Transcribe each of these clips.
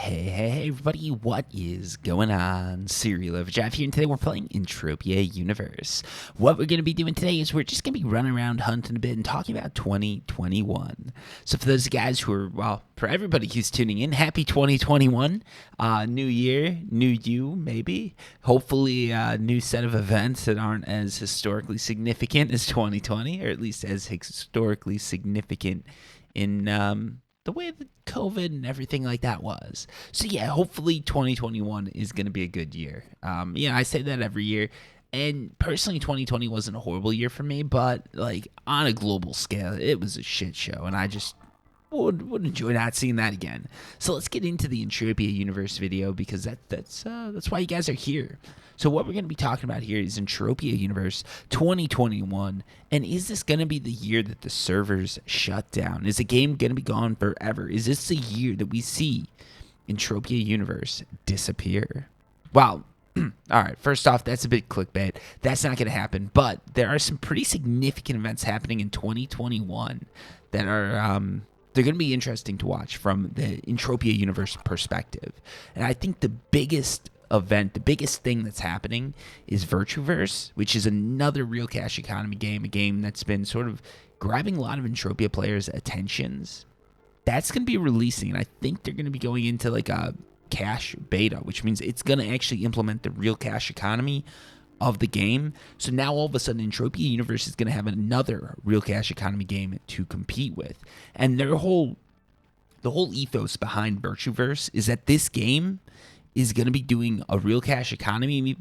Hey, everybody, what is going on? Serial of Jeff here, and today we're playing Entropia Universe. What we're going to be doing today is we're just going to be running around hunting a bit and talking about 2021. So for those guys who are, well, for everybody who's tuning in, happy 2021. New year, new you, maybe. Hopefully a new set of events that aren't as historically significant as 2020, or at least as historically significant in the way that COVID and everything like that was. So yeah, hopefully 2021 is going to be a good year. I say that every year. And personally, 2020 wasn't a horrible year for me, but like on a global scale, it was a shit show. And I just would enjoy not seeing that again. So let's get into the Entropia Universe video because that's why you guys are here. So what we're going to be talking about here is Entropia Universe 2021. And is this going to be the year that the servers shut down? Is the game going to be gone forever? Is this the year that we see Entropia Universe disappear? Well, all right, first off, that's a bit clickbait. That's not going to happen. But there are some pretty significant events happening in 2021 that are they're going to be interesting to watch from the Entropia Universe perspective. And I think the biggest event, the biggest thing that's happening is Virtuverse, which is another real cash economy game, a game that's been sort of grabbing a lot of Entropia players' attentions. That's going to be releasing, and I think they're going to be going into like a cash beta, which means it's going to actually implement the real cash economy of the game. So now all of a sudden Entropia Universe is going to have another real cash economy game to compete with. And the whole ethos behind Virtuverse is that this game is going to be doing a real cash economy,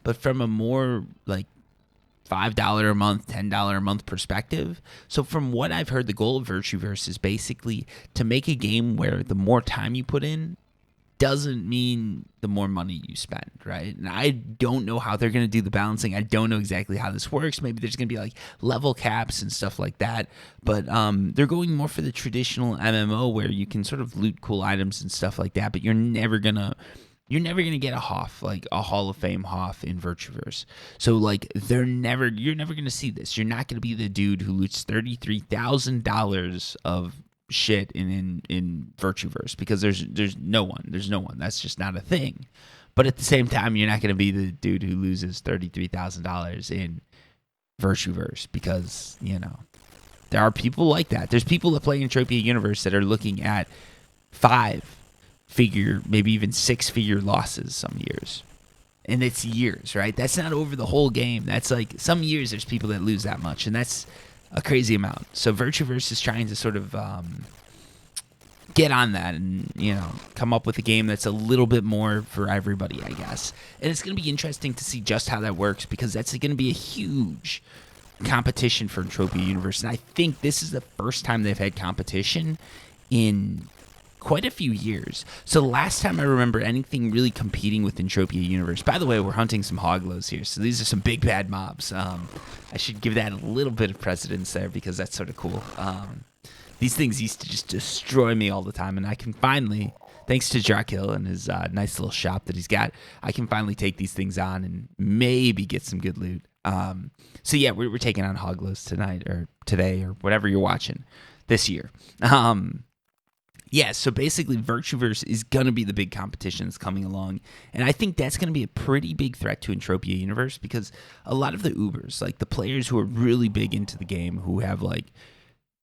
but from a more like $5 a month, $10 a month perspective. So from what I've heard, the goal of Virtuverse is basically to make a game where the more time you put in doesn't mean the more money you spend, right? And I don't know how they're going to do the balancing. I don't know exactly how this works. Maybe there's going to be like level caps and stuff like that. But they're going more for the traditional MMO where you can sort of loot cool items and stuff like that, but you're never going to get a Hoff, like a Hall of Fame Hoff in Virtuverse. So like you're never going to see this. You're not going to be the dude who loots $33,000 of shit in Virtuverse because there's no one. That's just not a thing. But at the same time, you're not going to be the dude who loses $33,000 in Virtuverse because, there are people like that. There's people that play Entropia Universe that are looking at 5-figure, maybe even 6-figure losses some years. And it's years, right? That's not over the whole game. That's like some years there's people that lose that much, and that's a crazy amount. So Virtuverse is trying to sort of get on that and, come up with a game that's a little bit more for everybody, I guess. And it's going to be interesting to see just how that works because that's going to be a huge competition for Entropia Universe. And I think this is the first time they've had competition in quite a few years. So the last time I remember anything really competing with Entropia Universe, by the way, we're hunting some hoglos here, so these are some big bad mobs. I should give that a little bit of precedence there because that's sort of cool. These things used to just destroy me all the time, and I can finally, thanks to Drakil and his nice little shop that he's got, I can finally take these things on and maybe get some good loot. So yeah, we're taking on hoglos tonight or today or whatever you're watching this year. Yeah, so basically Virtuverse is going to be the big competition that's coming along. And I think that's going to be a pretty big threat to Entropia Universe because a lot of the Ubers, like the players who are really big into the game, who have like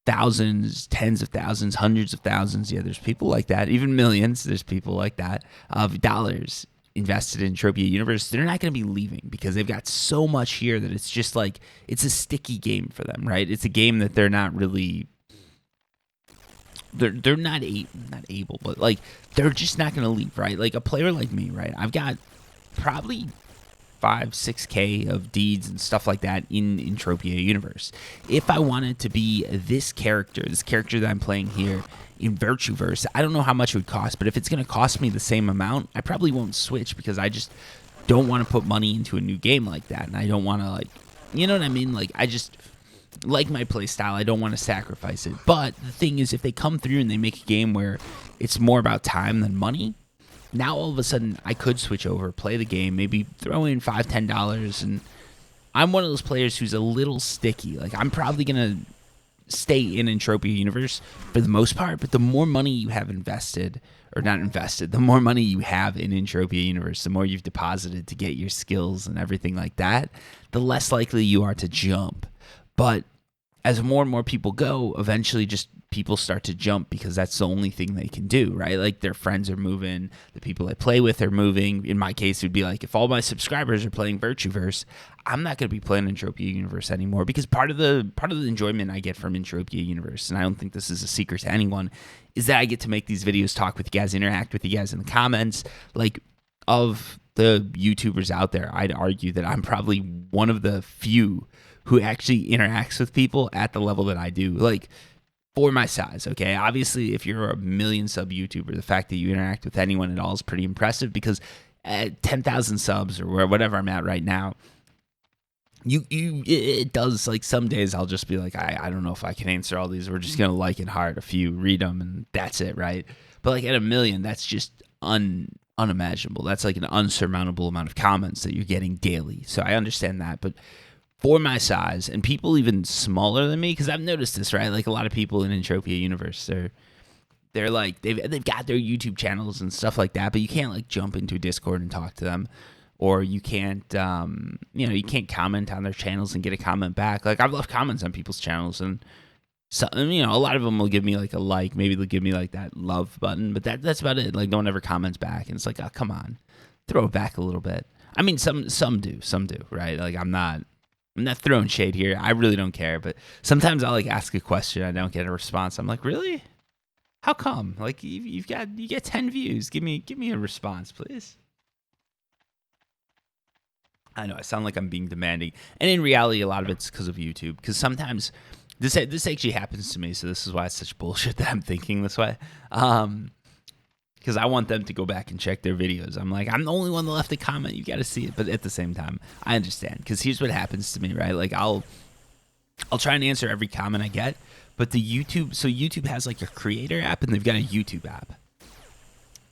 thousands, tens of thousands, hundreds of thousands, there's people like that, even millions, there's people like that, of dollars invested in Entropia Universe, they're not going to be leaving because they've got so much here that it's just like, it's a sticky game for them, right? It's a game that they're not really... They're not able, but like they're just not going to leave, right? Like a player like me, right? I've got probably 5-6K of deeds and stuff like that in Entropia Universe. If I wanted to be this character that I'm playing here in Virtuverse, I don't know how much it would cost, but if it's going to cost me the same amount, I probably won't switch because I just don't want to put money into a new game like that, and I don't want to like, you know what I mean? Like I just like my play style. I don't want to sacrifice it. But the thing is, if they come through and they make a game where it's more about time than money, now all of a sudden I could switch over, play the game, maybe throw in $5, $10, and I'm one of those players who's a little sticky. Like I'm probably gonna stay in Entropia universe for the most part, but the more money you have invested, or not invested, the more money you have in Entropia universe, the more you've deposited to get your skills and everything like that, the less likely you are to jump. But as more and more people go, eventually just people start to jump because that's the only thing they can do, right? Like their friends are moving, the people I play with are moving. In my case, it would be like if all my subscribers are playing Virtueverse, I'm not going to be playing Entropia Universe anymore because part of the enjoyment I get from Entropia Universe, and I don't think this is a secret to anyone, is that I get to make these videos, talk with you guys, interact with you guys in the comments. Like, of the YouTubers out there, I'd argue that I'm probably one of the few who actually interacts with people at the level that I do, like for my size. Okay, obviously if you're a million sub YouTuber, the fact that you interact with anyone at all is pretty impressive, because at 10,000 subs or whatever I'm at right now, it does, like, some days I'll just be like, I don't know if I can answer all these. We're just gonna like and heart a few, read them, and that's it, right? But like at a million, that's just unimaginable. That's like an unsurmountable amount of comments that you're getting daily. So I understand that, but for my size, and people even smaller than me, because I've noticed this, right? Like a lot of people in Entropia Universe, they're like they've got their YouTube channels and stuff like that, but you can't like jump into a Discord and talk to them, or you can't you can't comment on their channels and get a comment back. Like I've left comments on people's channels, and so, a lot of them will give me like a like, maybe they'll give me like that love button, but that's about it. Like no one ever comments back, and it's like, oh, come on, throw it back a little bit. I mean, some do, right? Like I'm not throwing shade here. I really don't care, but sometimes I'll like ask a question, I don't get a response. I'm like, really? How come? Like you get 10 views. Give me a response, please. I know I sound like I'm being demanding, and in reality, a lot of it's because of YouTube. Because sometimes this actually happens to me, so this is why it's such bullshit that I'm thinking this way. Because I want them to go back and check their videos. I'm like, I'm the only one that left a comment. You got to see it. But at the same time, I understand. Because here's what happens to me, right? Like I'll try and answer every comment I get. But YouTube has like a creator app and they've got a YouTube app.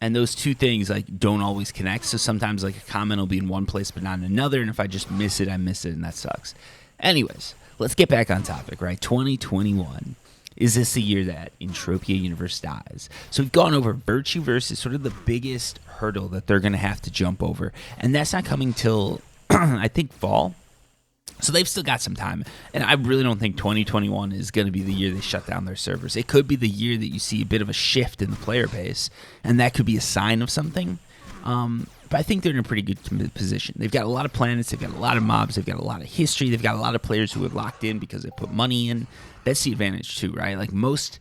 And those two things like don't always connect. So sometimes like a comment will be in one place but not in another. And if I just miss it, I miss it, and that sucks. Anyways, let's get back on topic, right? 2021. Is this the year that Entropia Universe dies? So we've gone over Virtueverse is sort of the biggest hurdle that they're going to have to jump over. And that's not coming till, I think, fall. So they've still got some time. And I really don't think 2021 is going to be the year they shut down their servers. It could be the year that you see a bit of a shift in the player base. And that could be a sign of something. But I think they're in a pretty good position. They've got a lot of planets. They've got a lot of mobs. They've got a lot of history. They've got a lot of players who are locked in because they put money in. That's the advantage too, right? Like most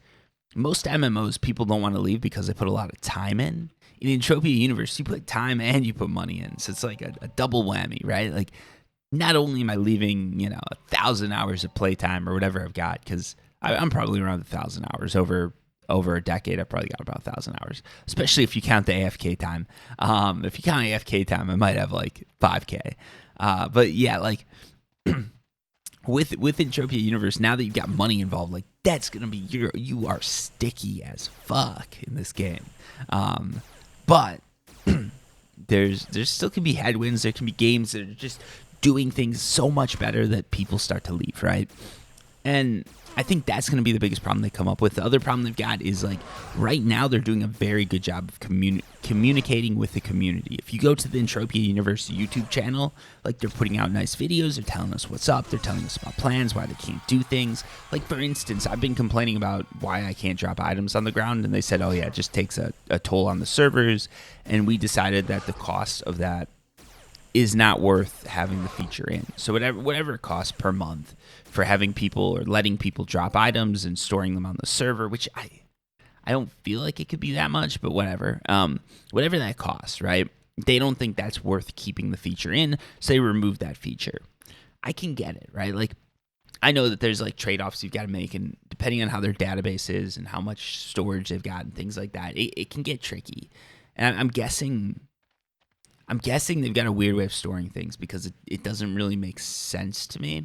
MMOs, people don't want to leave because they put a lot of time in. In Entropia Universe, you put time and you put money in. So it's like a double whammy, right? Like not only am I leaving, 1,000 hours of playtime or whatever I've got, because I'm probably around 1,000 hours over a decade. I've probably got about 1,000 hours, especially if you count the AFK time. If you count AFK time, I might have like 5K. But yeah, like with Entropia Universe, now that you've got money involved, like that's gonna be you are sticky as fuck in this game. But there's still can be headwinds. There can be games that are just doing things so much better that people start to leave, right? And I think that's going to be the biggest problem they come up with. The other problem they've got is, like, right now they're doing a very good job of communicating with the community. If you go to the Entropia Universe YouTube channel, like, they're putting out nice videos. They're telling us what's up. They're telling us about plans, why they can't do things. Like, for instance, I've been complaining about why I can't drop items on the ground, and they said, oh, yeah, it just takes a toll on the servers, and we decided that the cost of that is not worth having the feature in. So whatever it costs per month for having people or letting people drop items and storing them on the server, which I don't feel like it could be that much, but whatever. Whatever that costs, right? They don't think that's worth keeping the feature in, so they remove that feature. I can get it, right? Like, I know that there's like trade-offs you've got to make, and depending on how their database is and how much storage they've got and things like that, it can get tricky. And I'm guessing they've got a weird way of storing things, because it doesn't really make sense to me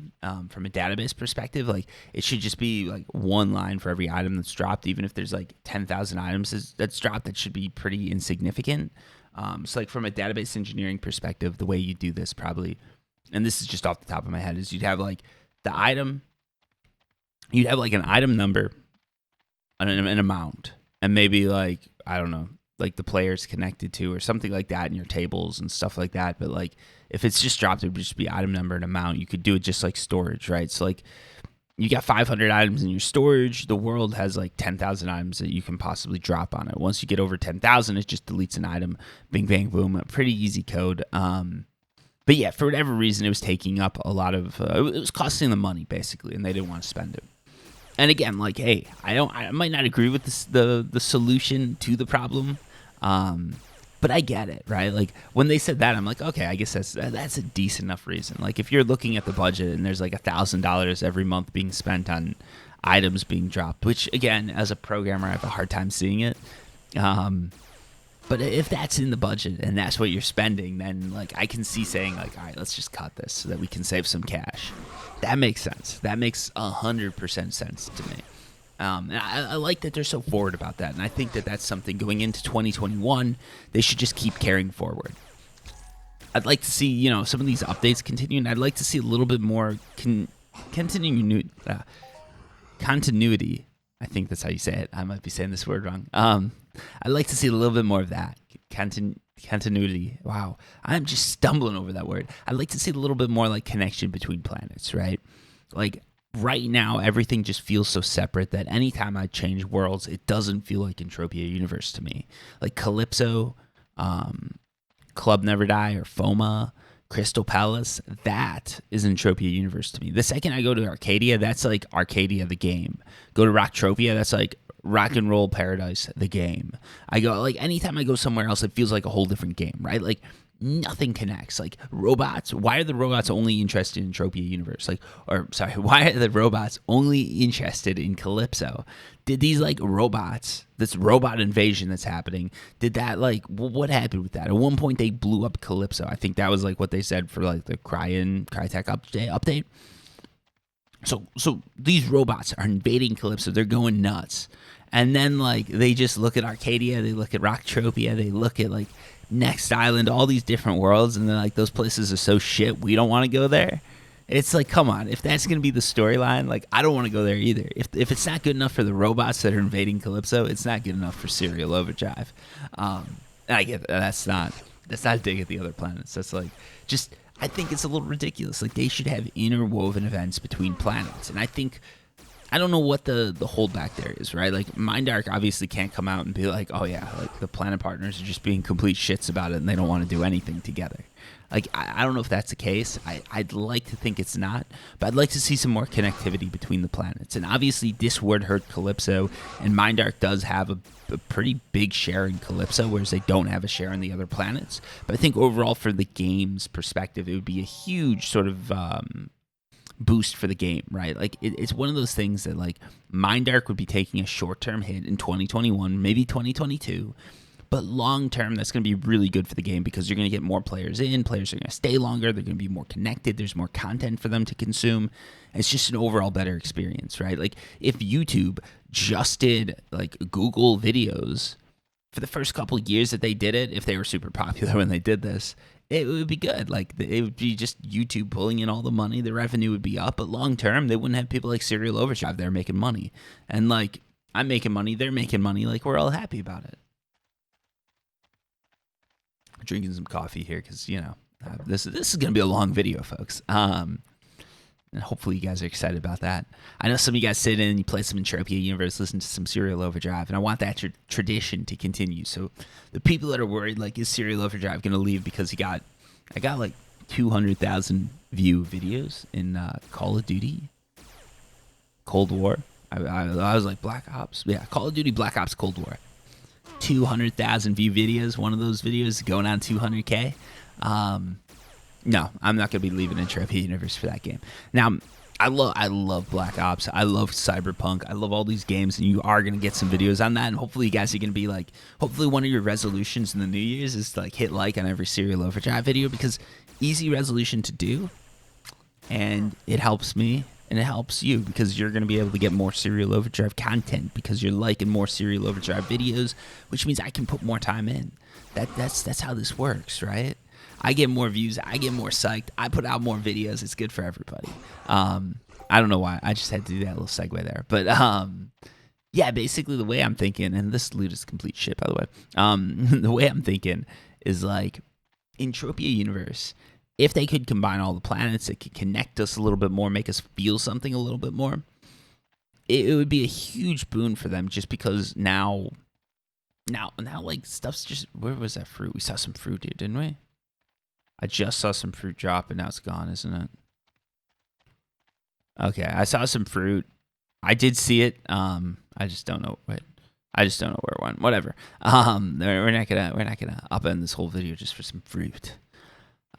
from a database perspective. Like, it should just be like one line for every item that's dropped. Even if there's like 10,000 items that's dropped, that should be pretty insignificant. So like from a database engineering perspective, the way you do this probably, and this is just off the top of my head, is you'd have like the item, you'd have like an item number, an amount, and maybe like, I don't know, like the player's connected to or something like that in your tables and stuff like that. But like if it's just dropped, it would just be item number and amount. You could do it just like storage, right? So like you got 500 items in your storage. The world has like 10,000 items that you can possibly drop on it. Once you get over 10,000, it just deletes an item. Bing, bang, boom. Pretty easy code. But yeah, for whatever reason, it was taking up a lot of. It was costing them money basically, and they didn't want to spend it. And again, like, hey, I might not agree with the solution to the problem, but I get it, right? Like when they said that, I'm like, okay, I guess that's a decent enough reason. Like if you're looking at the budget and there's like $1,000 every month being spent on items being dropped, which again, as a programmer, I have a hard time seeing it. But if that's in the budget and that's what you're spending, then like I can see saying like, all right, let's just cut this so that we can save some cash. That makes sense. That makes 100% sense to me. And I like that they're so forward about that. And I think that that's something going into 2021, they should just keep carrying forward. I'd like to see, some of these updates continue. And I'd like to see a little bit more continuity. I think that's how you say it. I might be saying this word wrong. I'd like to see a little bit more of that. Continuity. Wow. I'm just stumbling over that word. I'd like to see a little bit more like connection between planets, right? Like right now, everything just feels so separate that anytime I change worlds, it doesn't feel like Entropia Universe to me. Like Calypso, Club Never Die, or FOMA, Crystal Palace, that is Entropia Universe to me. The second I go to Arcadia, that's like Arcadia the game. Go to Rocktropia, that's like Rock and Roll Paradise the game. I go like anytime I go somewhere else, it feels like a whole different game, right? Like nothing connects. Like robots, why are the robots only interested in Entropia Universe? Why are the robots only interested in Calypso? Did these like robots, this robot invasion that's happening, did that like, what happened with that? At one point they blew up Calypso. I think that was like what they said for like the Crytek update. So these robots are invading Calypso. They're going nuts. And then like they just look at Arcadia, they look at Rocktropia, they look at like Next Island, all these different worlds, and then like those places are so shit, we don't want to go there. It's like, come on, if that's gonna be the storyline, like I don't want to go there either. If it's not good enough for the robots that are invading Calypso, it's not good enough for Serial Overdrive. And I get that's not a dig at the other planets. That's like just I think it's a little ridiculous. Like they should have interwoven events between planets, and I don't know what the holdback there is, right? Like Mindark obviously can't come out and be like, oh yeah, like the planet partners are just being complete shits about it and they don't want to do anything together. Like I don't know if that's the case. I'd like to think it's not, but I'd like to see some more connectivity between the planets. And obviously Discord hurt Calypso, and Mindark does have a pretty big share in Calypso, whereas they don't have a share in the other planets. But I think overall for the game's perspective, it would be a huge sort of boost for the game, right? Like it's one of those things that like Mindark would be taking a short-term hit in 2021, maybe 2022, but long-term that's going to be really good for the game because you're going to get more players in, players are going to stay longer, they're going to be more connected, there's more content for them to consume. It's just an overall better experience, right? Like if YouTube just did like Google videos for the first couple of years that they did it, if they were super popular when they did this, it would be good. Like it would be just YouTube pulling in all the money. The revenue would be up, but long term, they wouldn't have people like Serial Overdrive there making money. And like I'm making money, they're making money. Like we're all happy about it. Drinking some coffee here because this is gonna be a long video, folks. And hopefully you guys are excited about that. I know some of you guys sit in and you play some Entropia Universe, listen to some Serial Overdrive, and I want that tradition to continue. So the people that are worried, like, is Serial Overdrive going to leave because I got like 200,000 view videos in Call of Duty Cold War. I was like, Black Ops. Yeah, Call of Duty Black Ops Cold War. 200,000 view videos. One of those videos going on 200K. No, I'm not going to be leaving Entropia Universe for that game. Now, I love Black Ops. I love Cyberpunk. I love all these games, and you are going to get some videos on that. And hopefully you guys are going to be like, hopefully one of your resolutions in the New Year's is to like hit like on every Serial Overdrive video, because easy resolution to do, and it helps me and it helps you because you're going to be able to get more Serial Overdrive content because you're liking more Serial Overdrive videos, which means I can put more time in. That's how this works, right? I get more views, I get more psyched, I put out more videos, it's good for everybody. I don't know why. I just had to do that little segue there. But yeah, basically the way I'm thinking, and this loot is complete shit, by the way. The way I'm thinking is like Entropia Universe. If they could combine all the planets, it could connect us a little bit more, make us feel something a little bit more. It would be a huge boon for them, just because now, like stuff's just. Where was that fruit? We saw some fruit here, didn't we? I just saw some fruit drop, and now it's gone, isn't it? Okay, I saw some fruit. I did see it. I just don't know. I just don't know where it went. Whatever. We're not gonna upend this whole video just for some fruit.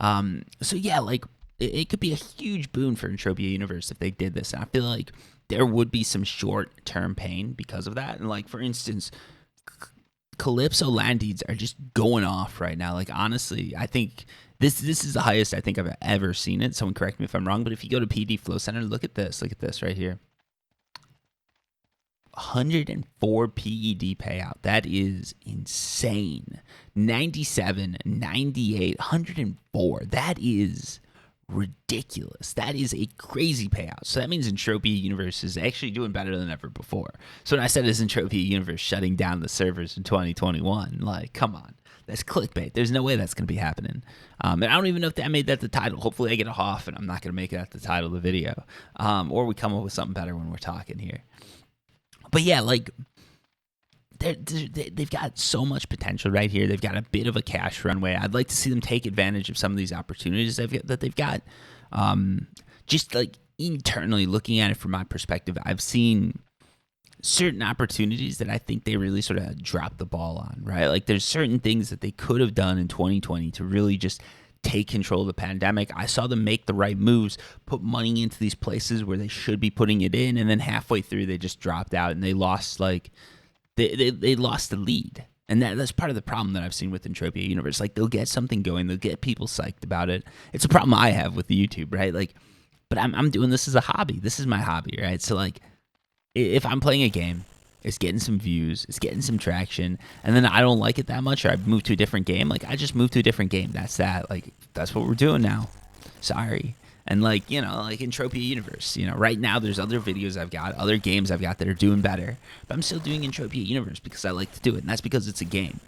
So yeah, like it could be a huge boon for Entropia Universe if they did this. And I feel like there would be some short-term pain because of that. And like for instance, Calypso land deeds are just going off right now. Like honestly, I think this is the highest I think I've ever seen it. Someone correct me if I'm wrong, but if you go to PD Flow Center, look at this right here. 104 PED payout. That is insane. 97, 98, 104. That is ridiculous. That is a crazy payout. So that means Entropia Universe is actually doing better than ever before. So when I said is Entropia Universe shutting down the servers in 2021, like, come on. That's clickbait. There's no way that's going to be happening. And I don't even know if I made that the title. Hopefully I get it off and I'm not going to make that the title of the video. Or we come up with something better when we're talking here. But yeah, like they've got so much potential right here. They've got a bit of a cash runway. I'd like to see them take advantage of some of these opportunities that they've got. Just like internally looking at it from my perspective, I've seen certain opportunities that I think they really sort of dropped the ball on, right? Like there's certain things that they could have done in 2020 to really just take control of the pandemic. I saw them make the right moves, put money into these places where they should be putting it in, and then halfway through they just dropped out and they lost like they lost the lead. And that's part of the problem that I've seen with Entropia Universe. Like they'll get something going, they'll get people psyched about it. It's a problem I have with the YouTube, right? Like, but I'm doing this as a hobby. This is my hobby, right? So like, if I'm playing a game, it's getting some views, it's getting some traction, and then I don't like it that much, or I move to a different game, like I just move to a different game. That's that. Like that's what we're doing now. Sorry. And like, you know, like Entropia Universe, you know, right now there's other videos I've got, other games I've got that are doing better, but I'm still doing Entropia Universe because I like to do it, and that's because it's a game.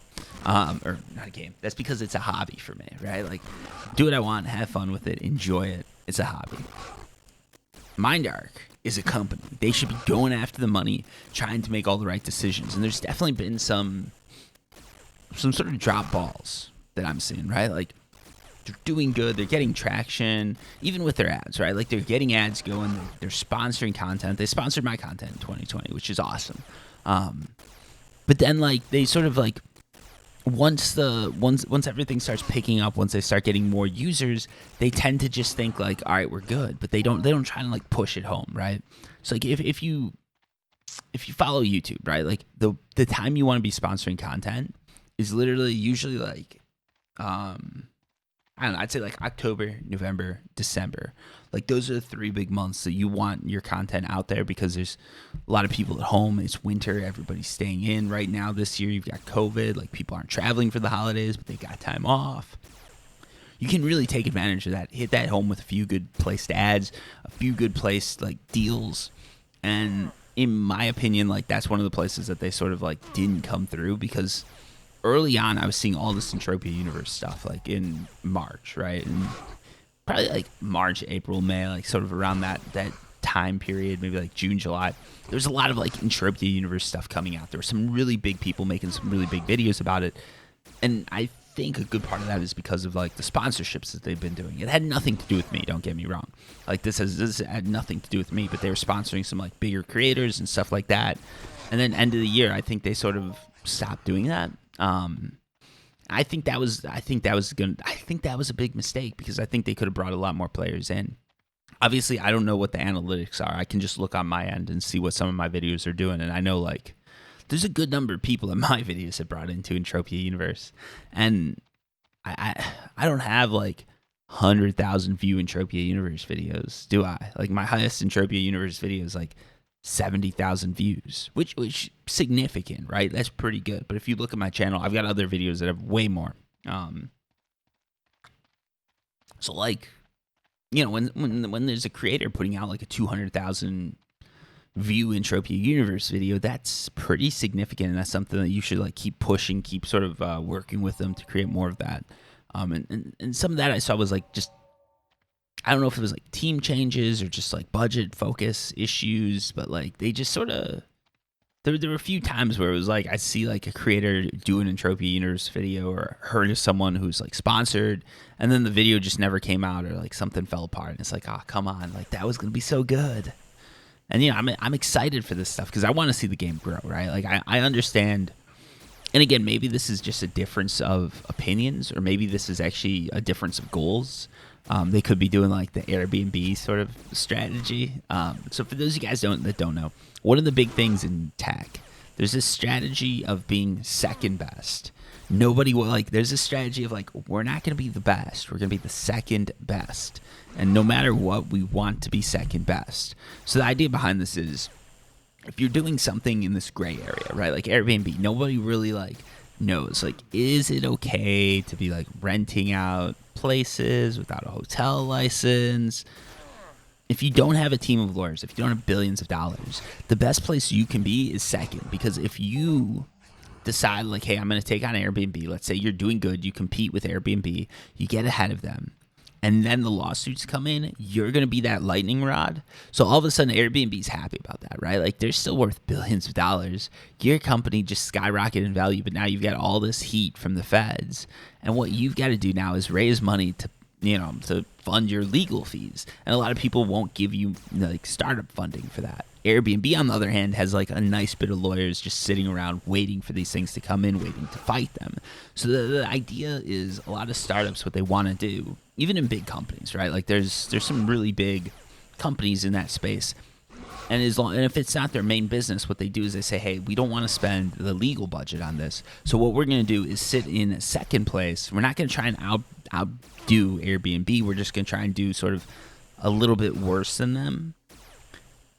Or not a game. That's because it's a hobby for me, right? Like, do what I want, have fun with it, enjoy it. It's a hobby. MindArc is a company. They should be going after the money, trying to make all the right decisions. And there's definitely been some sort of drop balls that I'm seeing, right? Like, they're doing good. They're getting traction, even with their ads, right? Like, they're getting ads going. They're sponsoring content. They sponsored my content in 2020, which is awesome. But then, like, they sort of, like, once everything starts picking up, once they start getting more users, they tend to just think like, all right, we're good, but they don't try to like push it home, right? So like if you follow YouTube, right, like the time you want to be sponsoring content is literally usually like I don't know, I'd say like October, November, December. Like those are the 3 big months that you want your content out there because there's a lot of people at home. It's winter. Everybody's staying in right now. This year you've got COVID. Like people aren't traveling for the holidays, but they got time off. You can really take advantage of that. Hit that home with a few good placed ads, a few good placed like deals. And in my opinion, like that's one of the places that they sort of like didn't come through because early on, I was seeing all this Entropia Universe stuff, like in March, right? And probably like March, April, May, like sort of around that time period, maybe like June, July. There was a lot of like Entropia Universe stuff coming out. There were some really big people making some really big videos about it. And I think a good part of that is because of like the sponsorships that they've been doing. It had nothing to do with me, don't get me wrong. Like this had nothing to do with me, but they were sponsoring some like bigger creators and stuff like that. And then end of the year, I think they sort of stopped doing that. I think that was a big mistake because I think they could have brought a lot more players in. Obviously, I don't know what the analytics are. I can just look on my end and see what some of my videos are doing, and I know like there's a good number of people that my videos have brought into Entropia Universe, and I don't have like 100,000 view Entropia Universe videos, do I? Like my highest Entropia Universe video is like 70,000 views, which significant, right? That's pretty good. But if you look at my channel, I've got other videos that have way more. So like when there's a creator putting out like a 200,000 view Entropia Universe video, that's pretty significant, and that's something that you should like keep pushing, keep sort of working with them to create more of that. And some of that I saw was like just, I don't know if it was like team changes or just like budget focus issues, but like they just sort of, there were a few times where it was like I see like a creator do an Entropia Universe video or heard of someone who's like sponsored, and then the video just never came out, or like something fell apart, and it's like, oh come on, like that was gonna be so good. And I'm excited for this stuff because I want to see the game grow, right? Like I understand, and again, maybe this is just a difference of opinions, or maybe this is actually a difference of goals. They could be doing like the Airbnb sort of strategy. So for those of you guys that don't know, one of the big things in tech, there's this strategy of being second best. Nobody will like. There's a strategy of like, we're not going to be the best. We're going to be the second best, and no matter what, we want to be second best. So the idea behind this is, if you're doing something in this gray area, right? Like Airbnb, nobody really like knows. Like, is it okay to be like renting out places without a hotel license? If you don't have a team of lawyers, if you don't have billions of dollars, the best place you can be is second. Because if you decide like, hey, I'm going to take on Airbnb, let's say you're doing good, you compete with Airbnb, you get ahead of them, and then the lawsuits come in, you're going to be that lightning rod. So all of a sudden Airbnb's happy about that, right? Like they're still worth billions of dollars. Your company just skyrocketed in value, but now you've got all this heat from the feds. And what you've got to do now is raise money to fund your legal fees. And a lot of people won't give you like startup funding for that. Airbnb, on the other hand, has like a nice bit of lawyers just sitting around waiting for these things to come in, waiting to fight them. So the idea is, a lot of startups, what they want to do, even in big companies, right? Like there's some really big companies in that space. And if it's not their main business, what they do is they say, hey, we don't want to spend the legal budget on this. So what we're going to do is sit in second place. We're not going to try and outdo Airbnb. We're just going to try and do sort of a little bit worse than them.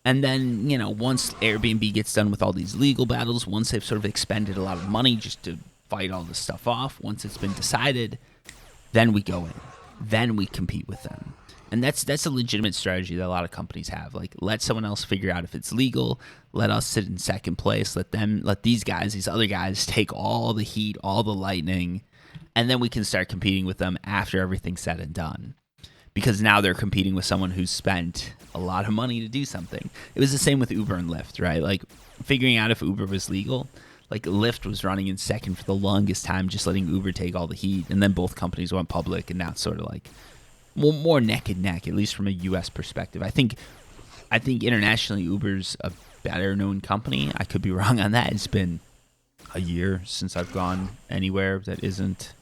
And then, once Airbnb gets done with all these legal battles, once they've sort of expended a lot of money just to fight all this stuff off, once it's been decided, then we go in. Then we compete with them. And that's a legitimate strategy that a lot of companies have. Like, let someone else figure out if it's legal. Let us sit in second place. Let these other guys take all the heat, all the lightning, and then we can start competing with them after everything's said and done. Because now they're competing with someone who's spent a lot of money to do something. It was the same with Uber and Lyft, right? Like, figuring out if Uber was legal. Like, Lyft was running in second for the longest time, just letting Uber take all the heat. And then both companies went public, and now it's sort of like more neck and neck, at least from a U.S. perspective. I think internationally Uber's a better known company. I could be wrong on that. It's been a year since I've gone anywhere that isn't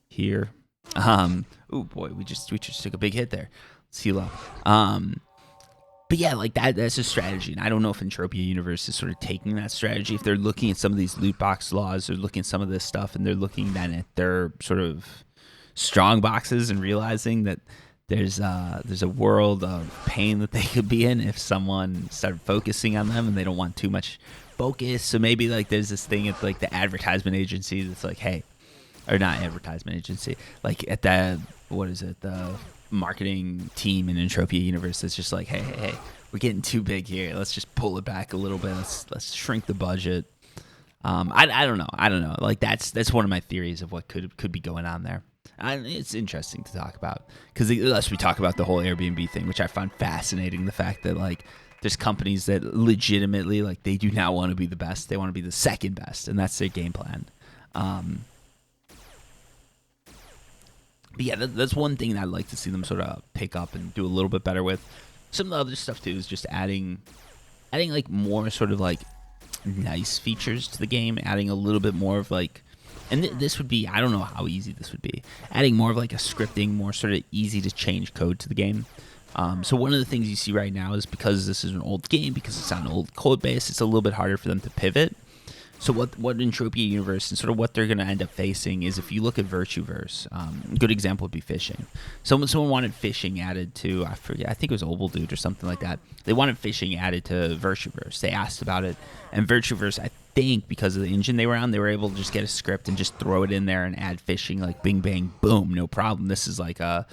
here. Oh boy, we just took a big hit there. Let's heal up. But yeah, like that's a strategy. And I don't know if Entropia Universe is sort of taking that strategy. If they're looking at some of these loot box laws, they're looking at some of this stuff, and they're looking then at their sort of strong boxes and realizing that there's a world of pain that they could be in if someone started focusing on them, and they don't want too much focus. So maybe like there's this thing at like the advertisement agency that's like, hey, or not advertisement agency, like at the the marketing team in Entropia Universe that's just like, hey, we're getting too big here. Let's just pull it back a little bit. Let's shrink the budget. I don't know. Like that's one of my theories of what could be going on there. It's interesting to talk about because unless we talk about the whole Airbnb thing, which I find fascinating, the fact that like there's companies that legitimately like they do not want to be the best, they want to be the second best, and that's their game plan. But yeah, that's one thing that I'd like to see them sort of pick up and do a little bit better with. Some of the other stuff too is just adding like more sort of like nice features to the game, adding a little bit more of like, and this would be, I don't know how easy this would be, adding more of like a scripting, more sort of easy to change code to the game. So one of the things you see right now is because this is an old game, because it's on an old code base, it's a little bit harder for them to pivot. So what Entropia Universe and sort of what they're going to end up facing is, if you look at Virtueverse, a good example would be fishing. Someone wanted fishing added to, I think it was Oval Dude or something like that. They wanted fishing added to Virtueverse. They asked about it, and Virtueverse, I think because of the engine they were on, they were able to just get a script and just throw it in there and add fishing, like bing, bang, boom, no problem. This is like a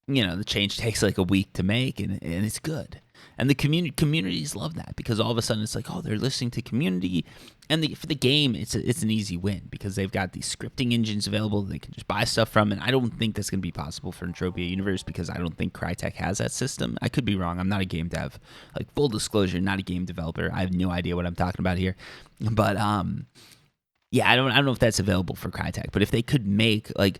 the change takes like a week to make, and it's good. And the communities love that, because all of a sudden it's like, oh, they're listening to community. And for the game, it's an easy win, because they've got these scripting engines available that they can just buy stuff from. And I don't think that's going to be possible for Entropia Universe, because I don't think Crytek has that system. I could be wrong. I'm not a game dev. Like, full disclosure, not a game developer. I have no idea what I'm talking about here. But yeah, I don't know if that's available for Crytek. But if they could make like,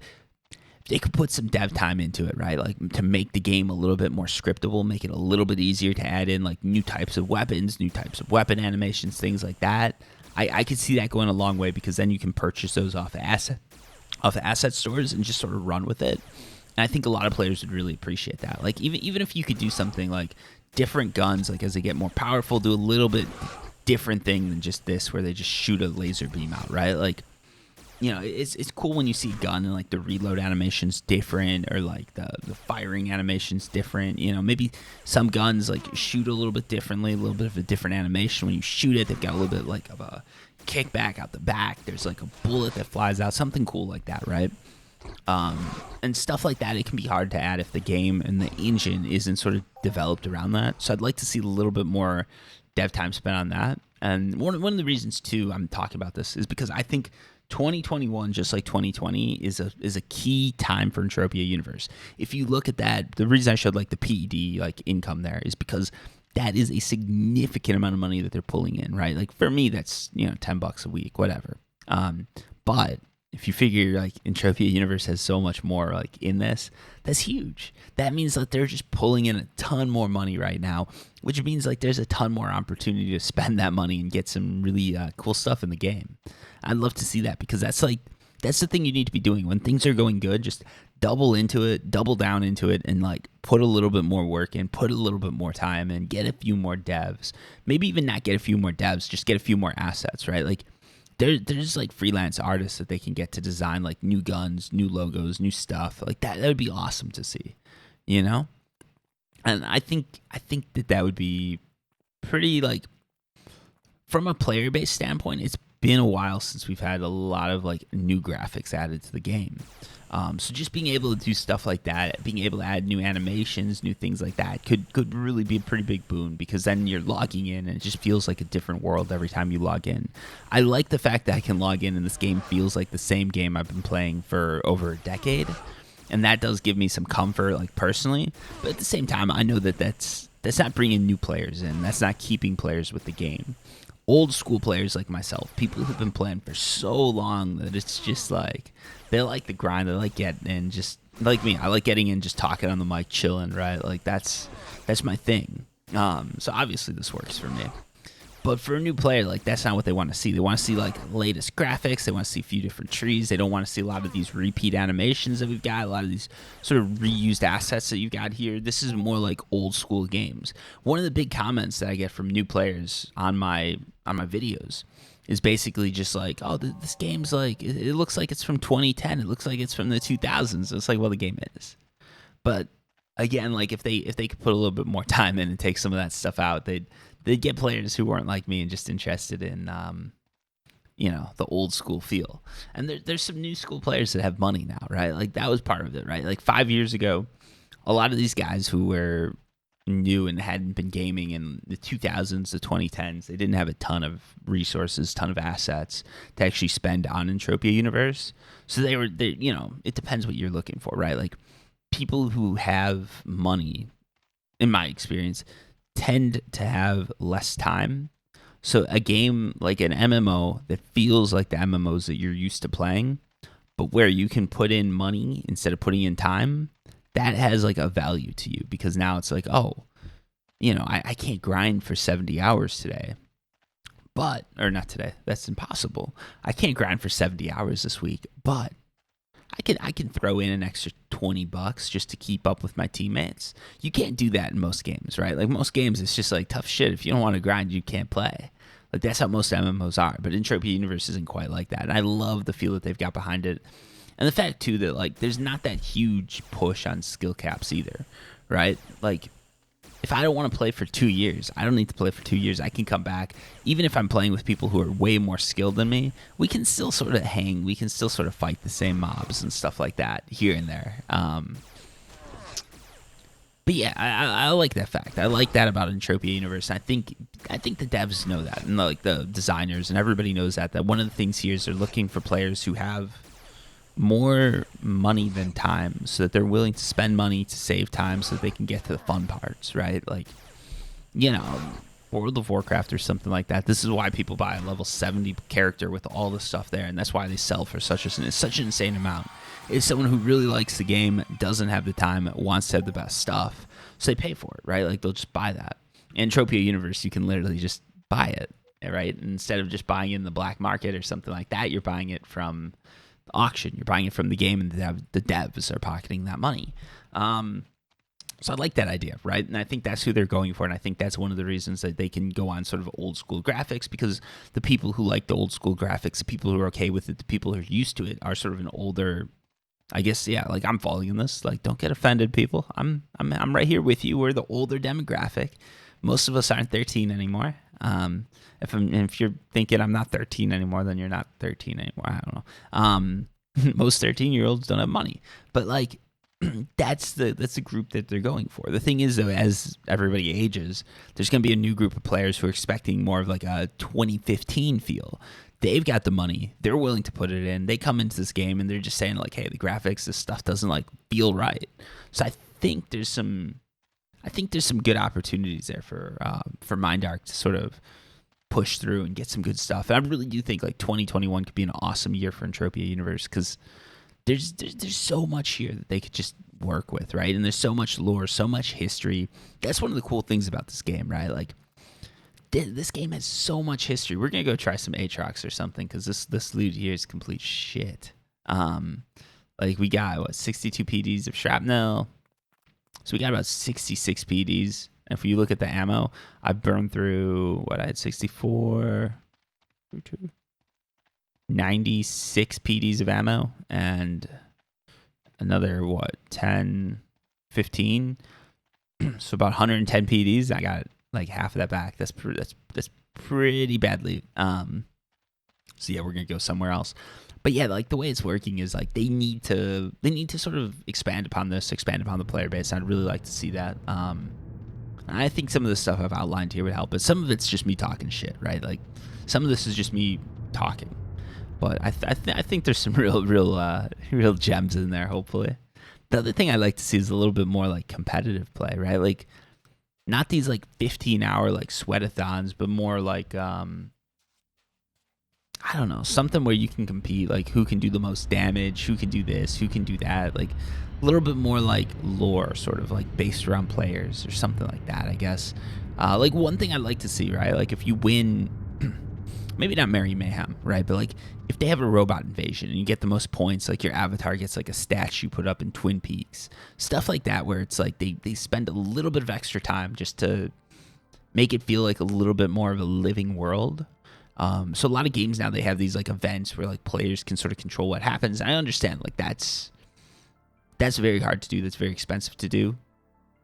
they could put some dev time into it, right? Like, to make the game a little bit more scriptable, make it a little bit easier to add in like new types of weapons, new types of weapon animations, things like that. I could see that going a long way, because then you can purchase those off asset stores and just sort of run with it. And I think a lot of players would really appreciate that. Like, even if you could do something like different guns, like as they get more powerful, do a little bit different thing than just this, where they just shoot a laser beam out, right? Like, it's cool when you see a gun and like the reload animation's different, or like the firing animation's different. Maybe some guns like shoot a little bit differently, a little bit of a different animation. When you shoot it, they've got a little bit like of a kickback out the back. There's like a bullet that flies out, something cool like that, right? And stuff like that, it can be hard to add if the game and the engine isn't sort of developed around that. So I'd like to see a little bit more dev time spent on that. And one of the reasons too I'm talking about this is because I think 2021, just like 2020, is a key time for Entropia Universe. If you look at that, the reason I showed like the PED like income there is because that is a significant amount of money that they're pulling in, right? Like, for me, that's $10 a week, whatever. But if you figure like Entropia Universe has so much more like in this, that's huge. That means that they're just pulling in a ton more money right now, which means like there's a ton more opportunity to spend that money and get some really cool stuff in the game. I'd love to see that, because that's the thing you need to be doing when things are going good. Just double into it, double down into it, and like put a little bit more work in, put a little bit more time in, get a few more devs. Maybe even not get a few more devs, just get a few more assets, right? Like, there's like freelance artists that they can get to design like new guns, new logos, new stuff like that. That would be awesome to see, And I think that would be pretty, like, from a player base standpoint, it's been a while since we've had a lot of like new graphics added to the game. So just being able to do stuff like that, being able to add new animations, new things like that could really be a pretty big boon, because then you're logging in and it just feels like a different world every time you log in. I like the fact that I can log in and this game feels like the same game I've been playing for over a decade. And that does give me some comfort, like, personally. But at the same time, I know that that's not bringing new players in. That's not keeping players with the game. Old school players like myself, people who've been playing for so long that it's just like, they like the grind. They like getting in, just like me. I like getting in, just talking on the mic, chilling, right? Like, that's my thing. So obviously this works for me. But for a new player, like, that's not what they want to see. They want to see like latest graphics. They want to see a few different trees. They don't want to see a lot of these repeat animations that we've got, a lot of these sort of reused assets that you've got here. This is more like old school games. One of the big comments that I get from new players on my videos is basically just like, oh, this game's like, it looks like it's from 2010. It looks like it's from the 2000s. It's like, well, the game is. But again, like, if they could put a little bit more time in and take some of that stuff out, they'd get players who weren't like me and just interested in, the old school feel. And there's some new school players that have money now, right? Like, that was part of it, right? Like, 5 years ago, a lot of these guys who were new and hadn't been gaming in the 2000s, the 2010s, they didn't have a ton of resources, ton of assets to actually spend on Entropia Universe. So they it depends what you're looking for, right? Like, people who have money, in my experience, tend to have less time. So a game like an MMO that feels like the MMOs that you're used to playing, but where you can put in money instead of putting in time, that has like a value to you, because now it's like, oh, I can't grind for 70 hours today. Or not today. That's impossible. I can't grind for 70 hours this week, but I can throw in an extra $20 just to keep up with my teammates. You can't do that in most games, right? Like, most games, it's just like tough shit. If you don't want to grind, you can't play. Like, that's how most MMOs are. But Entropia Universe isn't quite like that. And I love the feel that they've got behind it. And the fact, too, that, like, there's not that huge push on skill caps either, right? Like, if I don't want to play for 2 years, I don't need to play for 2 years. I can come back. Even if I'm playing with people who are way more skilled than me, we can still sort of hang. We can still sort of fight the same mobs and stuff like that here and there. But yeah, I like that fact. I like that about Entropia Universe. I think the devs know that, and like the designers and everybody knows that one of the things here is they're looking for players who have more money than time, so that they're willing to spend money to save time so that they can get to the fun parts, right? Like, you know, World of Warcraft or something like that. This is why people buy a level 70 character with all the stuff there, and that's why they sell for such an insane amount. Is someone who really likes the game, doesn't have the time, wants to have the best stuff, so they pay for it, right? Like, they'll just buy that. In Entropia Universe, you can literally just buy it, right? And instead of just buying it in the black market or something like that, you're buying it from the auction. You're buying it from the game, and the devs are pocketing that money. So I like that idea, right? And I think that's who they're going for, and I think that's one of the reasons that they can go on sort of old school graphics, because the people who like the old school graphics, the people who are okay with it, the people who are used to it are sort of an older, I guess, yeah, like I'm falling in this. Like, don't get offended, people. I'm right here with you. We're the older demographic. Most of us aren't 13 anymore. If you're thinking I'm not 13 anymore, then you're not 13 anymore. I don't know. Most 13-year-olds don't have money, but like, that's the group that they're going for. The thing is, though, as everybody ages, there's going to be a new group of players who are expecting more of like a 2015 feel. They've got the money. They're willing to put it in. They come into this game and they're just saying like, hey, the graphics, this stuff doesn't like feel right. So I think there's some good opportunities there for MindArc to sort of push through and get some good stuff. And I really do think like 2021 could be an awesome year for Entropia Universe, because there's so much here that they could just work with, right? And there's so much lore, so much history. That's one of the cool things about this game, right? Like, this game has so much history. We're gonna go try some Aatrox or something, because this loot here is complete shit. Like, we got 62 PDs of shrapnel, so we got about 66 PDs. And if you look at the ammo, I burned through I had 64, 96 PDs of ammo, and another 10, 15. So about 110 PDs. I got like half of that back. That's pretty badly. So yeah, we're gonna go somewhere else. But yeah, like, the way it's working is like they need to sort of expand upon the player base. I'd really like to see that. I think some of the stuff I've outlined here would help, but some of it's just me talking shit, right? Like, some of this is just me talking. But I think there's some real gems in there, hopefully. The other thing I like to see is a little bit more like competitive play, right? Like, not these like 15-hour like sweatathons, but more like I don't know, something where you can compete, like who can do the most damage, who can do this, who can do that, like a little bit more like lore, sort of like based around players or something like that, I guess. Like, one thing I'd like to see, right? Like, if you win, maybe not Merry Mayhem, right? But like, if they have a robot invasion and you get the most points, like your avatar gets like a statue put up in Twin Peaks, stuff like that, where it's like they spend a little bit of extra time just to make it feel like a little bit more of a living world. So a lot of games now, they have these like events where like players can sort of control what happens. And I understand like that's very hard to do. That's very expensive to do.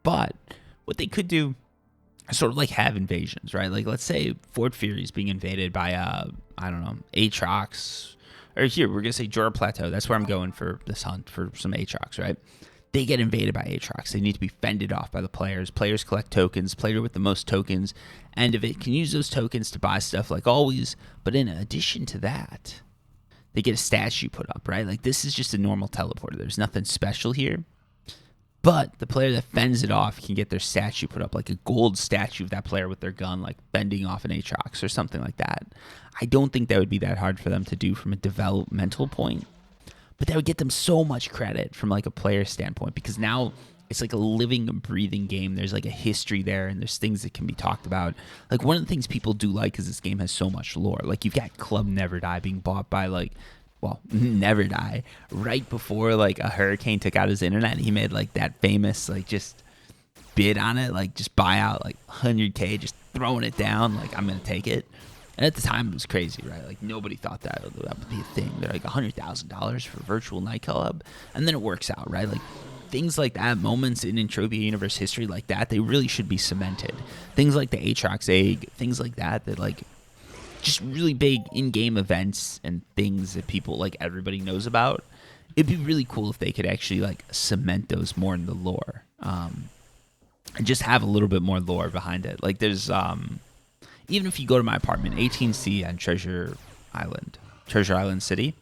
But what they could do is sort of like have invasions, right? Like, let's say Fort Fury is being invaded by I don't know, Aatrox, or here we're gonna say Jura Plateau. That's where I'm going for this hunt for some Aatrox, right? They get invaded by Aatrox. They need to be fended off by the players. Players collect tokens. Player with the most tokens, end of it, can use those tokens to buy stuff like always. But in addition to that, they get a statue put up, right? Like, this is just a normal teleporter. There's nothing special here. But the player that fends it off can get their statue put up, like a gold statue of that player with their gun, like bending off an Aatrox or something like that. I don't think that would be that hard for them to do from a developmental point. But that would get them so much credit from like a player standpoint, because now it's like a living, breathing game. There's like a history there, and there's things that can be talked about. Like, one of the things people do like is this game has so much lore. Like, you've got Club Never Die being bought by Never Die right before like a hurricane took out his internet. He made like that famous like just bid on it, like just buy out like 100K, just throwing it down like, I'm gonna take it. And at the time, it was crazy, right? Like, nobody thought that would be a thing. They're like $100,000 for virtual nightclub, and then it works out, right? Like, things like that, moments in Entropia Universe history like that, they really should be cemented. Things like the Aatrox egg, things like that like just really big in-game events and things that people, like, everybody knows about. It'd be really cool if they could actually like cement those more in the lore. and just have a little bit more lore behind it. Like there's even if you go to my apartment, 18C and Treasure Island City,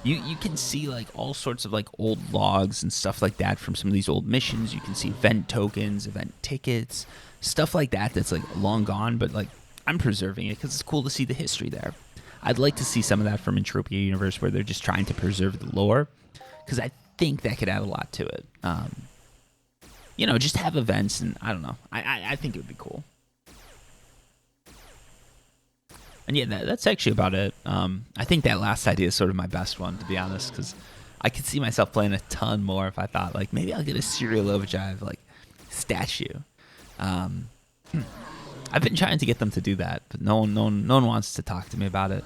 you can see like all sorts of like old logs and stuff like that from some of these old missions. You can see event tokens, event tickets, stuff like that that's like long gone, but like I'm preserving it because it's cool to see the history there. I'd like to see some of that from Entropia Universe where they're just trying to preserve the lore, because I think that could add a lot to it. Just have events, and I don't know. I think it would be cool. And yeah, that's actually about it. I think that last idea is sort of my best one, to be honest, because I could see myself playing a ton more if I thought, like, maybe I'll get a Serial Overdrive, like, statue. I've been trying to get them to do that, but no one wants to talk to me about it.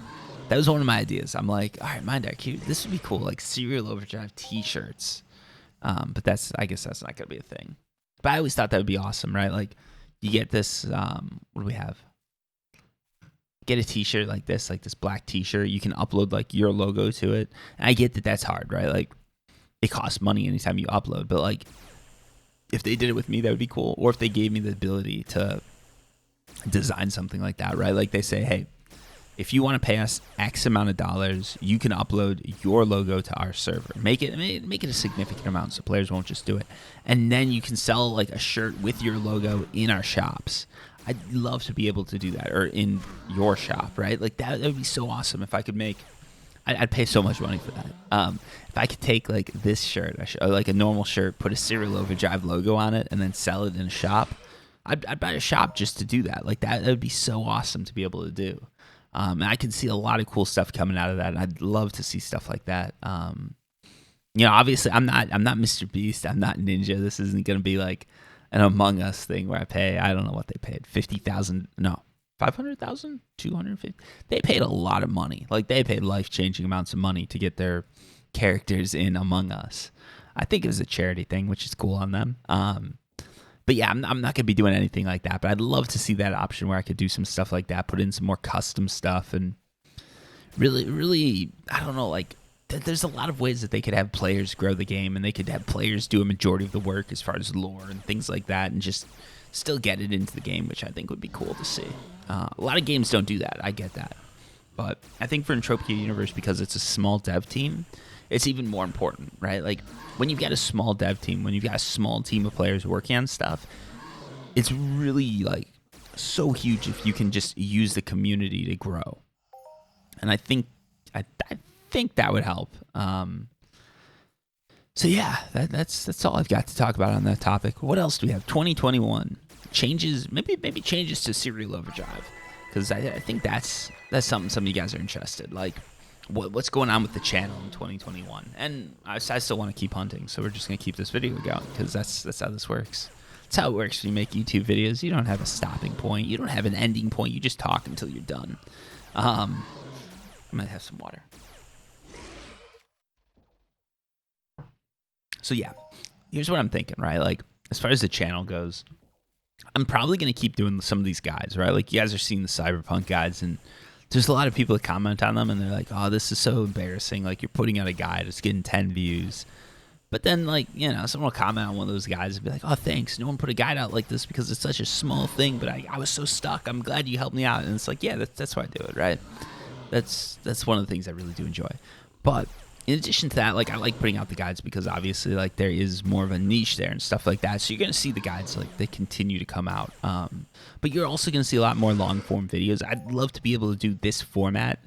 That was one of my ideas. I'm like, all right, MindArc, this would be cool, like Serial Overdrive T-shirts. But I guess that's not gonna be a thing. But I always thought that would be awesome, right? Like, you get this. What do we have? Get a T-shirt like this black T-shirt. You can upload like your logo to it. And I get that that's hard, right? Like, it costs money anytime you upload. But like, if they did it with me, that would be cool. Or if they gave me the ability to design something like that, right? Like they say, hey, if you want to pay us X amount of dollars, you can upload your logo to our server. Make it a significant amount so players won't just do it. And then you can sell like a shirt with your logo in our shops. I'd love to be able to do that, or in your shop, right? Like that would be so awesome if I could make. I'd pay so much money for that. If I could take like this shirt, like a normal shirt, put a Serial Overdrive logo on it, and then sell it in a shop, I'd buy a shop just to do that. Like that would be so awesome to be able to do. And I can see a lot of cool stuff coming out of that. And I'd love to see stuff like that. Obviously I'm not Mr. Beast. I'm not Ninja. This isn't going to be like an Among Us thing where I don't know what they paid. 50,000. No, 500,000, 250. They paid a lot of money. Like they paid life-changing amounts of money to get their characters in Among Us. I think it was a charity thing, which is cool on them. But yeah, I'm not going to be doing anything like that. But I'd love to see that option where I could do some stuff like that, put in some more custom stuff, and really, I don't know, like there's a lot of ways that they could have players grow the game, and they could have players do a majority of the work as far as lore and things like that, and just still get it into the game, which I think would be cool to see. A lot of games don't do that. I get that. But I think for Entropia Universe, because it's a small dev team, it's even more important, right? Like, when you've got a small dev team, when you've got a small team of players working on stuff, it's really, like, so huge if you can just use the community to grow. And I think that would help. So yeah, that's all I've got to talk about on that topic. What else do we have? 2021 changes, maybe changes to Serial Overdrive, because I think that's something some of you guys are interested. Like, what's going on with the channel in 2021? And I still want to keep hunting, so we're just gonna keep this video going, because that's how this works. That's how it works when you make YouTube videos. You don't have a stopping point. You don't have an ending point. You just talk until you're done. I might have some water. So yeah, here's what I'm thinking, right? Like, as far as the channel goes, I'm probably going to keep doing some of these guides, right? Like, you guys are seeing the Cyberpunk guides, and there's a lot of people that comment on them, and they're like, oh, this is so embarrassing. Like, you're putting out a guide, it's getting 10 views. But then, like, someone will comment on one of those guides and be like, oh, thanks. No one put a guide out like this because it's such a small thing, but I was so stuck. I'm glad you helped me out. And it's like, yeah, that's why I do it, right? That's one of the things I really do enjoy. But in addition to that, like, I like putting out the guides because obviously, like, there is more of a niche there and stuff like that. So you're going to see the guides, like, they continue to come out. But you're also going to see a lot more long form videos. I'd love to be able to do this format.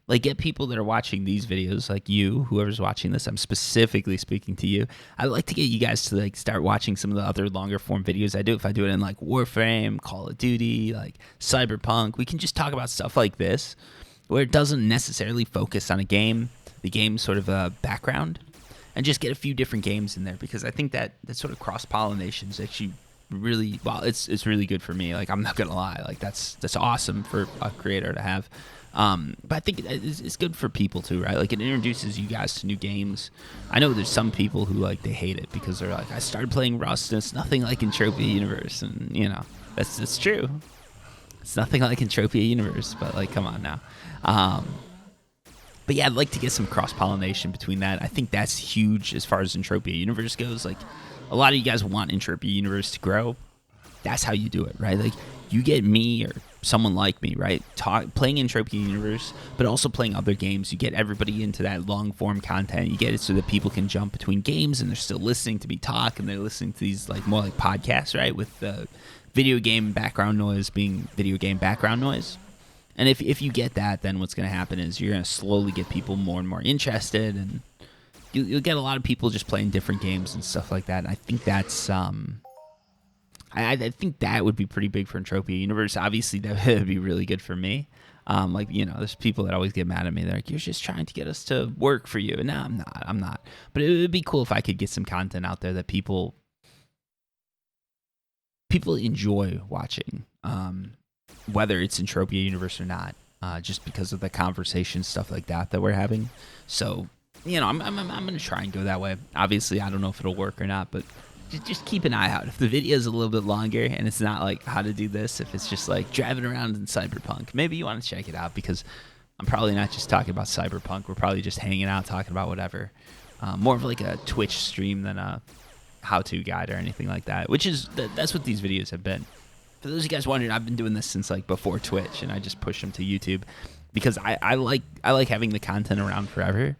Like, get people that are watching these videos, like you, whoever's watching this, I'm specifically speaking to you. I'd like to get you guys to, like, start watching some of the other longer form videos I do. If I do it in, like, Warframe, Call of Duty, like, Cyberpunk, we can just talk about stuff like this where it doesn't necessarily focus on a game, the game's sort of a background, and just get a few different games in there, because I think that sort of cross-pollination is actually really, well, it's really good for me. Like, I'm not going to lie. Like, that's awesome for a creator to have. But I think it's good for people too, right? Like, it introduces you guys to new games. I know there's some people who, like, they hate it because they're like, I started playing Rust and it's nothing like Entropia Universe, and that's true. It's nothing like Entropia Universe, but, like, come on now. But yeah, I'd like to get some cross-pollination between that. I think that's huge as far as Entropia Universe goes. Like, a lot of you guys want Entropia Universe to grow. that's how you do it, right? Like you get me or someone like me, right? Playing Entropia Universe, but also playing other games. You get everybody into that long form content. You get it so that people can jump between games and they're still listening to me talk, and they're listening to these like more like podcasts, right? With the video game background noise being video game background noise. And if you get that, then what's going to happen is you're going to slowly get people more and more interested, and you'll get a lot of people just playing different games and stuff like that. And I think that's I think that would be pretty big for Entropia Universe. Obviously, that would be really good for me. Like, you know, there's people that always get mad at me. They're like, you're just trying to get us to work for you. And no, I'm not. But it would be cool if I could get some content out there that people enjoy watching, whether it's Entropia Universe or not, just because of the conversation, stuff like that we're having. So, you know, I'm going to try and go that way. Obviously, I don't know if it'll work or not, but just keep an eye out. If the video is a little bit longer and it's not like how to do this, if it's just like driving around in Cyberpunk, maybe you want to check it out, because I'm probably not just talking about Cyberpunk. We're probably just hanging out talking about whatever. More of like a Twitch stream than a how-to guide or anything like that, which is that's what these videos have been. For those of you guys wondering, I've been doing this since like before Twitch, and I just push them to YouTube because I like having the content around forever.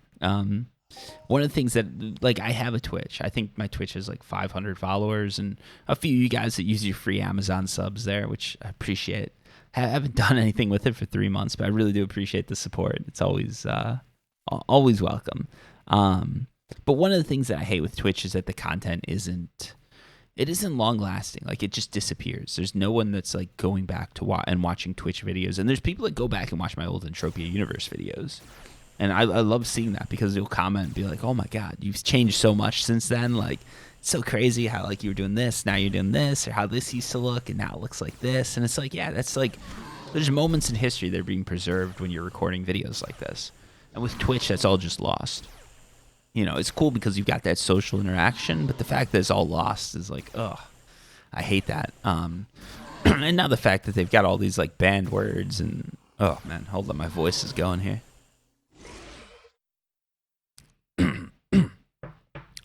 One of the things that, like, I have a Twitch. I think my Twitch has like 500 followers, and a few of you guys that use your free Amazon subs there, which I appreciate. I haven't done anything with it for 3 months, but I really do appreciate the support. It's always welcome. But one of the things that I hate with Twitch is that the content isn't long lasting. Like, it just disappears. There's no one that's like going back to watching Twitch videos, and there's people that go back and watch my old Entropia Universe videos. And I love seeing that, because they'll comment and be like, oh my God, you've changed so much since then. Like, it's so crazy how like you were doing this, now you're doing this, or how this used to look and now it looks like this. And it's like, yeah, that's like, there's moments in history that are being preserved when you're recording videos like this. And with Twitch, that's all just lost. You know, it's cool because you've got that social interaction, but the fact that it's all lost is like, ugh, I hate that. And now the fact that they've got all these like banned words and, oh man, hold on, my voice is going here.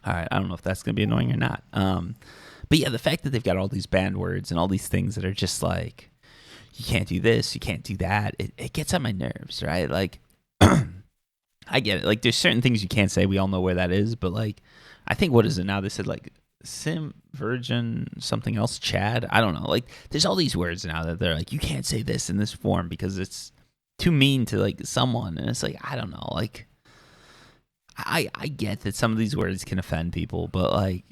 All right, I don't know if that's going to be annoying or not. But yeah, the fact that they've got all these banned words and all these things that are just like, you can't do this, you can't do that, it gets on my nerves, right? Like, I get it. Like, there's certain things you can't say. We all know where that is. But, like, I think, what is it now? They said, like, Sim, Virgin, something else, Chad. I don't know. Like, there's all these words now that they're like, you can't say this in this form because it's too mean to, like, someone. And it's like, I don't know. Like, I get that some of these words can offend people, but like,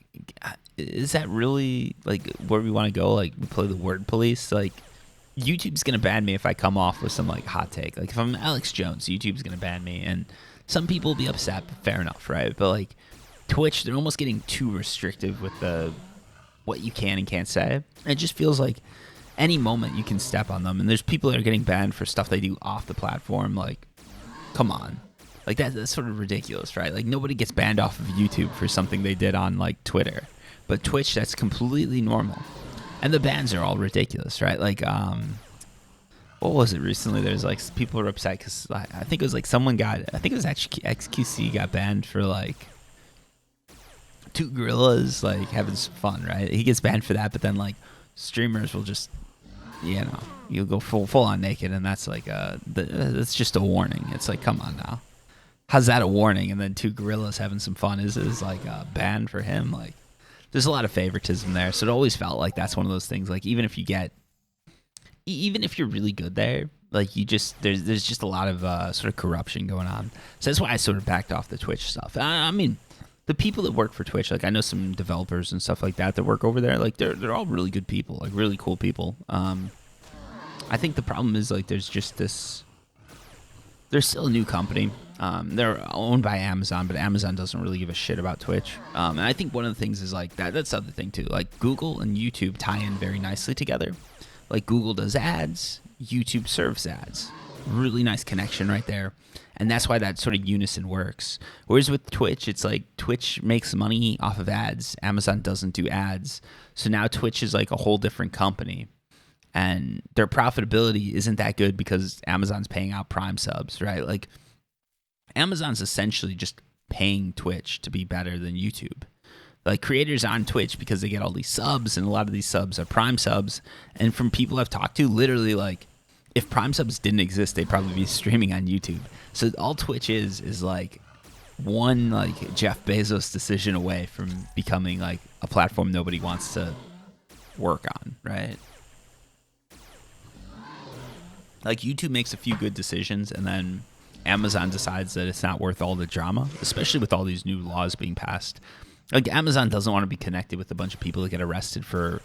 is that really like where we want to go? Like, we play the word police. Like, YouTube's gonna ban me if I come off with some like hot take. Like, if I'm Alex Jones, YouTube's gonna ban me, and some people will be upset. But fair enough, right? But like, Twitch, they're almost getting too restrictive with the what you can and can't say. It just feels like any moment you can step on them, and there's people that are getting banned for stuff they do off the platform. Like, come on. Like, that's sort of ridiculous, right? Like, nobody gets banned off of YouTube for something they did on, like, Twitter. But Twitch, that's completely normal. And the bans are all ridiculous, right? Like, what was it recently? There's, like, people were upset because I think it was, like, I think it was actually XQC got banned for, like, two gorillas, like, having some fun, right? He gets banned for that, but then, like, streamers will just, you know, you'll go full on naked, and that's, like, that's just a warning. It's like, come on now. How's that a warning? And then two gorillas having some fun is like a ban for him. Like, there's a lot of favoritism there. So it always felt like that's one of those things. Like, even if you're really good there, like, you just there's just a lot of sort of corruption going on. So that's why I sort of backed off the Twitch stuff. I mean, the people that work for Twitch, like, I know some developers and stuff like that work over there. Like, they're all really good people, like really cool people. I think the problem is, like, there's just this. They're still a new company. They're owned by Amazon, but Amazon doesn't really give a shit about Twitch. And I think one of the things is, like, that's the other thing, too. Like, Google and YouTube tie in very nicely together. Like, Google does ads, YouTube serves ads. Really nice connection right there. And that's why that sort of unison works. Whereas with Twitch, it's like Twitch makes money off of ads. Amazon doesn't do ads. So now Twitch is like a whole different company. And their profitability isn't that good because Amazon's paying out Prime subs, right? Like, Amazon's essentially just paying Twitch to be better than YouTube. Like creators on Twitch because they get all these subs, and a lot of these subs are Prime subs. And from people I've talked to, literally like if Prime subs didn't exist, they'd probably be streaming on YouTube. So all Twitch is like one like Jeff Bezos decision away from becoming like a platform nobody wants to work on, right? Like YouTube makes a few good decisions, and then Amazon decides that it's not worth all the drama, especially with all these new laws being passed. Like Amazon doesn't want to be connected with a bunch of people that get arrested for,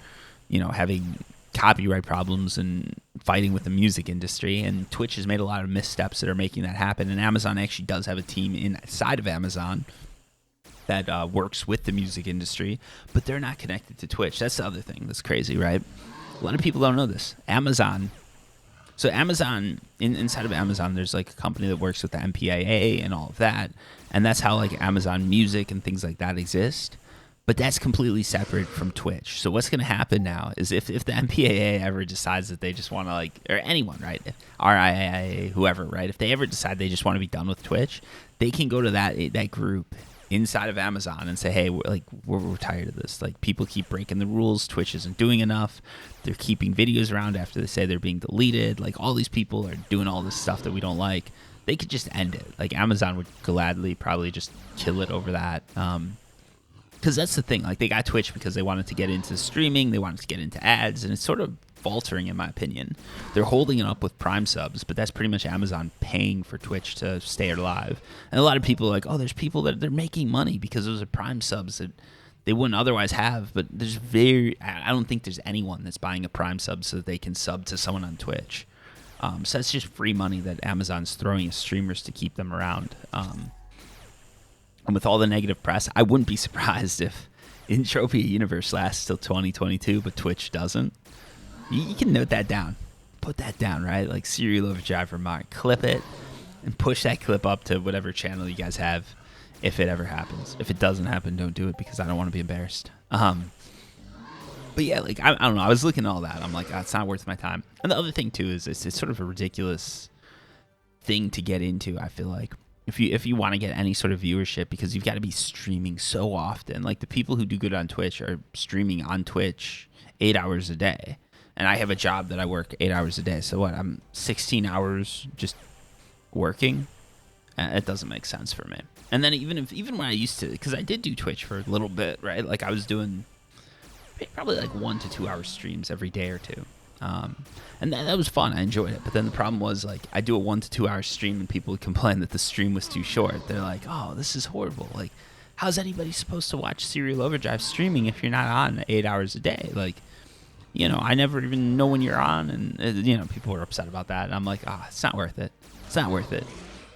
having copyright problems and fighting with the music industry. And Twitch has made a lot of missteps that are making that happen. And Amazon actually does have a team inside of Amazon that works with the music industry, but they're not connected to Twitch. That's the other thing that's crazy, right? A lot of people don't know this. So Amazon, inside of Amazon, there's like a company that works with the MPAA and all of that. And that's how like Amazon Music and things like that exist. But that's completely separate from Twitch. So what's going to happen now is if the MPAA ever decides that they just want to like, or anyone, right? RIAA, whoever, right? If they ever decide they just want to be done with Twitch, they can go to that group inside of Amazon and say, hey, we're tired of this. Like people keep breaking the rules. Twitch isn't doing enough. They're keeping videos around after they say they're being deleted. Like all these people are doing all this stuff that we don't like. They could just end it. Like Amazon would gladly probably just kill it over that. Because that's the thing. Like they got Twitch because they wanted to get into streaming. They wanted to get into ads. And it's sort of faltering in my opinion. They're holding it up with Prime subs, but that's pretty much Amazon paying for Twitch to stay alive. And a lot of people are like, oh, there's people that they're making money because those are Prime subs that they wouldn't otherwise have. But I don't think there's anyone that's buying a Prime sub so that they can sub to someone on Twitch. So that's just free money that Amazon's throwing at streamers to keep them around. And with all the negative press, I wouldn't be surprised if Entropia Universe lasts till 2022, but Twitch doesn't. You can note that down. Put that down, right? Like Serial Overdrive Mark. Clip it and push that clip up to whatever channel you guys have if it ever happens. If it doesn't happen, don't do it because I don't want to be embarrassed. But yeah, like I don't know. I was looking at all that. I'm like, it's not worth my time. And the other thing too is it's sort of a ridiculous thing to get into. I feel like if you want to get any sort of viewership, because you've got to be streaming so often. Like the people who do good on Twitch are streaming on Twitch 8 hours a day, and I have a job that I work 8 hours a day. So what? I'm 16 hours just working. It doesn't make sense for me. And then even when I used to, because I did do Twitch for a little bit, right? Like I was doing probably like 1 to 2 hour streams every day or two. And that was fun. I enjoyed it. But then the problem was like I do a 1 to 2 hour stream and people would complain that the stream was too short. They're like, oh, this is horrible. Like, how's anybody supposed to watch Serial Overdrive streaming if you're not on 8 hours a day? Like, I never even know when you're on. And, people were upset about that. And I'm like, it's not worth it. It's not worth it.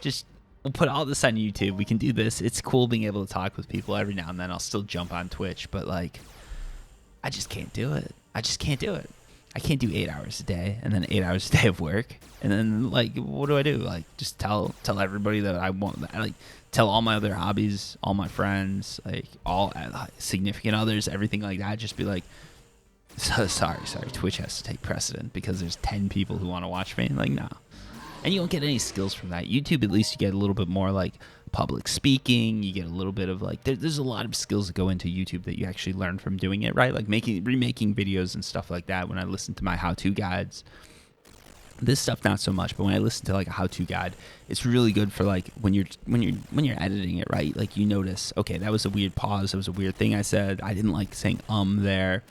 Just, we'll put all this on YouTube. We can do this. It's cool being able to talk with people every now and then. I'll still jump on Twitch. But, like, I just can't do it. I just can't do it. I can't do 8 hours a day and then 8 hours a day of work. And then, like, what do I do? Like, just tell everybody that I want, like, tell all my other hobbies, all my friends, like, all significant others, everything like that. Just be like, sorry, Twitch has to take precedent because there's 10 people who want to watch me. Like, no. And you don't get any skills from that. YouTube, at least you get a little bit more, like, public speaking. You get a little bit of, like, there's a lot of skills that go into YouTube that you actually learn from doing it, right? Like remaking videos and stuff like that. When I listen to my how-to guides, this stuff not so much, but when I listen to like a how-to guide, it's really good for like when you're editing it, right? Like you notice, okay, that was a weird pause, that was a weird thing I said, I didn't like saying there.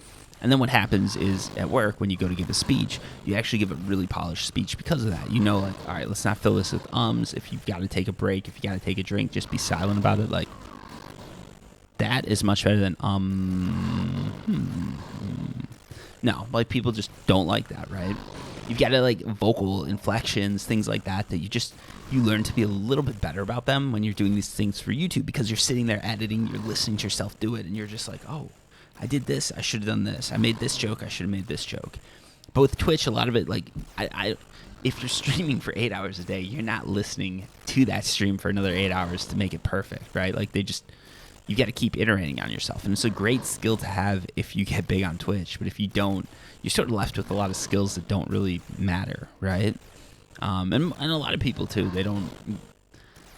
And then what happens is at work, when you go to give a speech, you actually give a really polished speech because of that. Like, all right, let's not fill this with ums. If you've got to take a break, if you got to take a drink, just be silent about it. Like, that is much better than No, like people just don't like that, right? You've got to like vocal inflections, things like that you learn to be a little bit better about them when you're doing these things for YouTube, because you're sitting there editing, you're listening to yourself do it, and you're just like, oh, I did this, I should have done this. I made this joke, I should have made this joke. But with Twitch, a lot of it, like, if you're streaming for 8 hours a day, you're not listening to that stream for another 8 hours to make it perfect, right? Like, you got to keep iterating on yourself. And it's a great skill to have if you get big on Twitch. But if you don't, you're sort of left with a lot of skills that don't really matter, right? And a lot of people, too, they don't...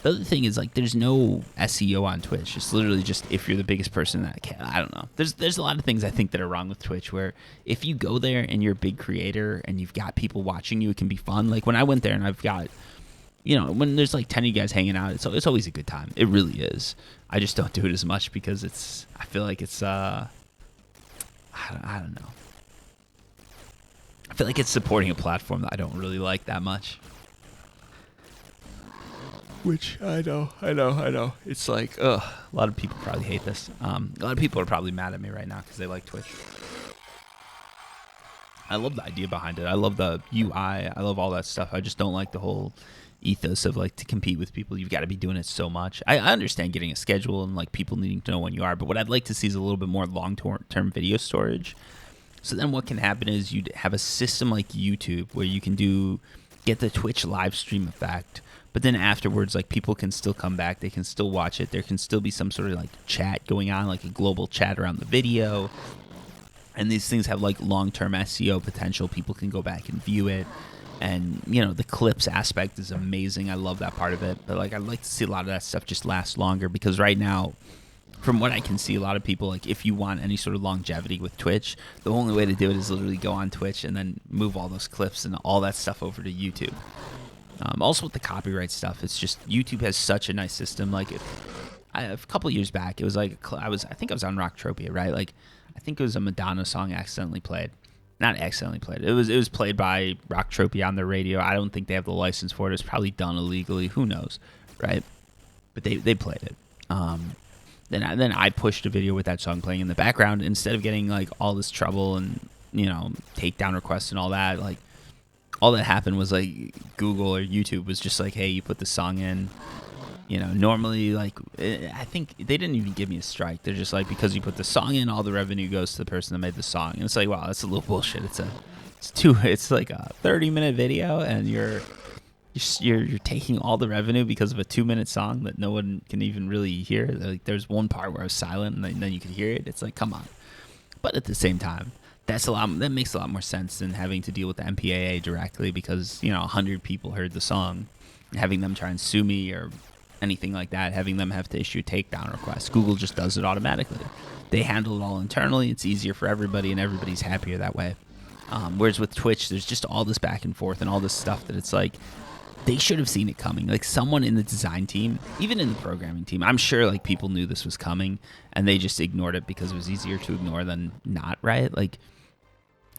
The other thing is like there's no SEO on Twitch. It's literally just if you're the biggest person in that I don't know. There's a lot of things I think that are wrong with Twitch where if you go there and you're a big creator and you've got people watching you, it can be fun. Like when I went there and I've got, when there's like 10 of you guys hanging out, it's always a good time. It really is. I just don't do it as much because I feel like it's I don't know. I feel like it's supporting a platform that I don't really like that much. Which I know. It's like, a lot of people probably hate this. A lot of people are probably mad at me right now because they like Twitch. I love the idea behind it. I love the UI. I love all that stuff. I just don't like the whole ethos of like to compete with people. You've got to be doing it so much. I understand getting a schedule and like people needing to know when you are, but what I'd like to see is a little bit more long-term video storage. So then what can happen is you'd have a system like YouTube where you can get the Twitch live stream effect. But then afterwards, like people can still come back. They can still watch it. There can still be some sort of like chat going on, like a global chat around the video. And these things have like long-term SEO potential. People can go back and view it. And, the clips aspect is amazing. I love that part of it. But like I'd like to see a lot of that stuff just last longer because right now, from what I can see, a lot of people, like if you want any sort of longevity with Twitch, the only way to do it is literally go on Twitch and then move all those clips and all that stuff over to YouTube. Also with the copyright stuff, it's just YouTube has such a nice system. Like a couple years back, it was like I think I was on Entropia, right? Like I think it was a Madonna song accidentally played. Not accidentally played. It was played by Entropia on the radio. I don't think they have the license for it. It was probably done illegally. Who knows, right? But they played it. Then I pushed a video with that song playing in the background instead of getting like all this trouble and takedown requests and all that. Like all that happened was like Google or YouTube was just like, hey, you put the song in. Normally like I think they didn't even give me a strike. They're just like, because you put the song in, all the revenue goes to the person that made the song. And it's like, wow, that's a little bullshit. It's like a 30-minute video and you're taking all the revenue because of a 2-minute song that no one can even really hear. Like there's one part where I was silent and then you could hear it. It's like, come on. But at the same time, that makes a lot more sense than having to deal with the MPAA directly because 100 people heard the song, and having them try and sue me or anything like that, having them have to issue a takedown request. Google just does it automatically. They handle it all internally. It's easier for everybody, and everybody's happier that way. Whereas with Twitch, there's just all this back and forth and all this stuff that it's like they should have seen it coming. Like someone in the design team, even in the programming team, I'm sure like people knew this was coming and they just ignored it because it was easier to ignore than not, right? Like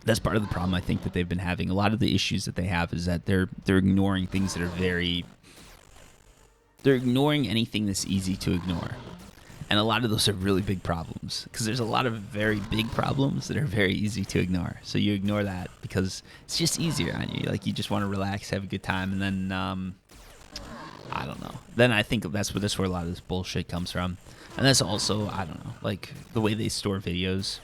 that's part of the problem I think that they've been having. A lot of the issues that they have is that they're ignoring things that are they're ignoring anything that's easy to ignore. And a lot of those are really big problems because there's a lot of very big problems that are very easy to ignore. So you ignore that because it's just easier on you. Like you just want to relax, have a good time. And then, I don't know. Then I think that's where a lot of this bullshit comes from. And that's also, I don't know, like the way they store videos.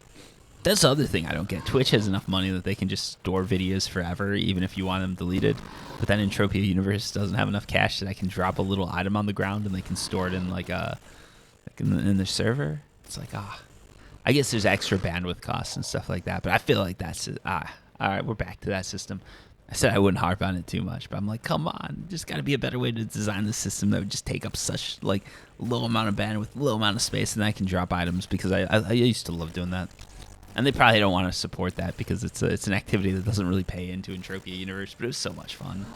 That's the other thing I don't get. Twitch has enough money that they can just store videos forever, even if you want them deleted. But then Entropia Universe doesn't have enough cash that I can drop a little item on the ground and they can store it in in the server. It's like, I guess there's extra bandwidth costs and stuff like that. But I feel like that's all right. We're back to that system. I said I wouldn't harp on it too much, but I'm like, come on, just got to be a better way to design the system that would just take up such like low amount of bandwidth, low amount of space, and I can drop items because I used to love doing that. And they probably don't want to support that because it's an activity that doesn't really pay into Entropia Universe, but it was so much fun.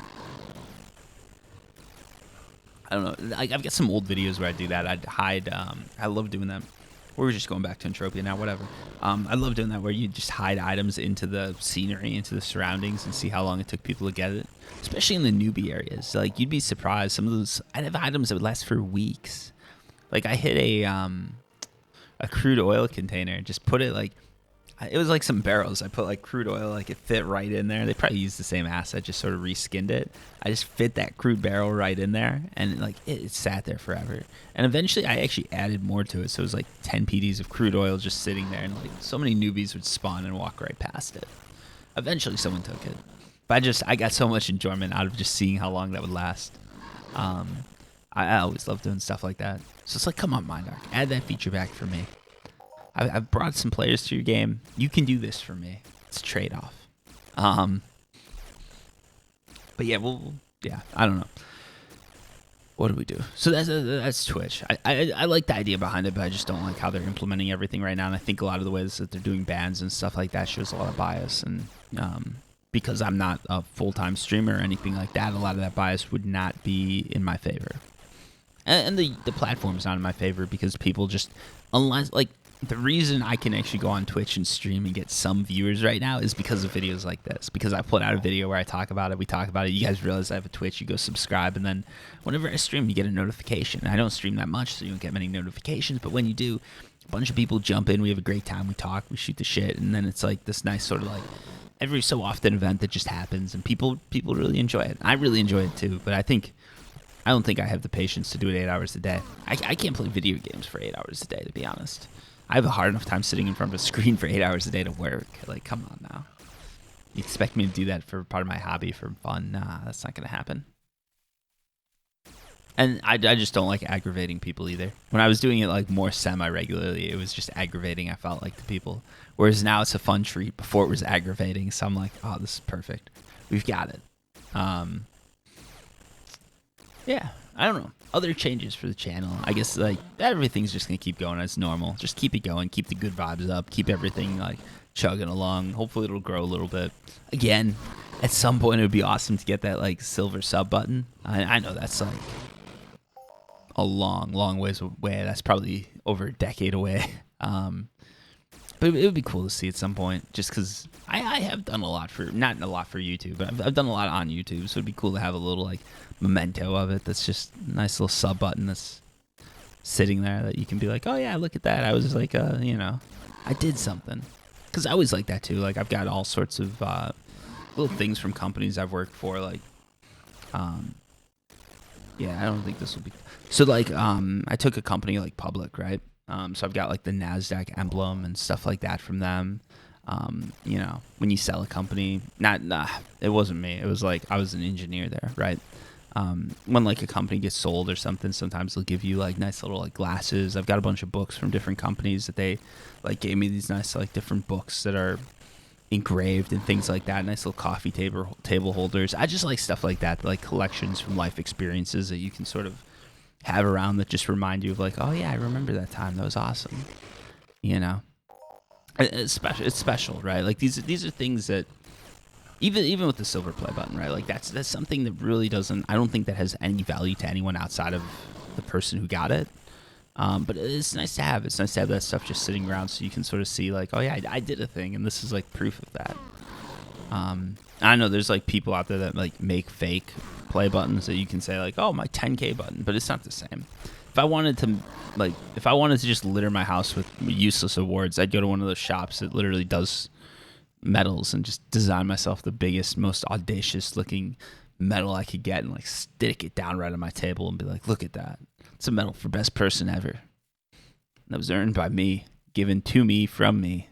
I don't know. I've got some old videos where I do that. I'd hide. I love doing that. We're just going back to Entropia now, whatever. I love doing that where you just hide items into the scenery, into the surroundings, and see how long it took people to get it. Especially in the newbie areas. Like, you'd be surprised. Some of those, I'd have items that would last for weeks. Like, I hit a crude oil container. Just put it, like, it was like some barrels. I put, like, crude oil, like, it fit right in there. They probably used the same asset, just sort of reskinned it. I just fit that crude barrel right in there, and, like, it sat there forever. And eventually, I actually added more to it, so it was, like, 10 PDs of crude oil just sitting there, and, like, so many newbies would spawn and walk right past it. Eventually, someone took it. But I got so much enjoyment out of just seeing how long that would last. I always love doing stuff like that. So it's like, come on, Mindark, add that feature back for me. I've brought some players to your game. You can do this for me. It's a trade-off. But yeah, I don't know. what do we do? So that's Twitch. I like the idea behind it, but I just don't like how they're implementing everything right now. And I think a lot of the ways that they're doing bans and stuff like that shows a lot of bias. And because I'm not a full-time streamer or anything like that, a lot of that bias would not be in my favor. And the platform's not in my favor because people just, unless, like, the reason I can actually go on Twitch and stream and get some viewers right now is because of videos like this. Because I put out a video where I talk about it, we talk about it, you guys realize I have a Twitch, you go subscribe, and then whenever I stream, you get a notification. I don't stream that much, so you don't get many notifications, but when you do, a bunch of people jump in, we have a great time, we talk, we shoot the shit, and then it's like this nice sort of like every so often event that just happens, and people really enjoy it. I really enjoy it too, but I don't think I have the patience to do it 8 hours a day. I can't play video games for 8 hours a day, to be honest. I have a hard enough time sitting in front of a screen for 8 hours a day to work. Like, come on now. You expect me to do that for part of my hobby for fun? Nah, that's not going to happen. And I just don't like aggravating people either. When I was doing it like more semi-regularly, it was just aggravating, I felt like, to people. Whereas now it's a fun treat. Before it was aggravating, so I'm like, oh, this is perfect. We've got it. Yeah, I don't know. Other changes for the channel. I guess like everything's just gonna keep going as normal. Just keep it going, keep the good vibes up, keep everything like chugging along. Hopefully it'll grow a little bit. Again, at some point it would be awesome to get that like silver sub button. I know that's like a long ways away. That's probably over a decade away. But it would be cool to see at some point, just because I have done a lot for, not a lot for YouTube, but I've done a lot on YouTube, so it'd be cool to have a little, like, memento of it that's just a nice little sub button that's sitting there that you can be like, oh, yeah, look at that. I was like, you know, I did something. Because I always like that, too. Like, I've got all sorts of little things from companies I've worked for, like, yeah, I don't think this will be... So, like, I took a company, like, public, right? So I've got like the NASDAQ emblem and stuff like that from them. You know, when you sell a company, it wasn't me. It was like I was an engineer there, right? When like a company gets sold or something, sometimes they'll give you like nice little like glasses. I've got a bunch of books from different companies that they like gave me these nice like different books that are engraved and things like that. Nice little coffee table holders. I just like stuff like that, like collections from life experiences that you can sort of have around that just remind you of like, oh yeah, I remember that time. That was awesome. You know, it's special, right? Like these are things that even with the silver play button, right? Like that's something that really doesn't. I don't think that has any value to anyone outside of the person who got it. But it's nice to have. It's nice to have that stuff just sitting around so you can sort of see like, oh yeah, I did a thing, and this is like proof of that. I know there's like people out there that like make fake play buttons that you can say like, oh, my 10K button, but it's not the same. If I wanted to just litter my house with useless awards, I'd go to one of those shops that literally does medals and just design myself the biggest, most audacious looking medal I could get and like stick it down right on my table and be like, look at that. It's a medal for best person ever. That was earned by me, given to me from me.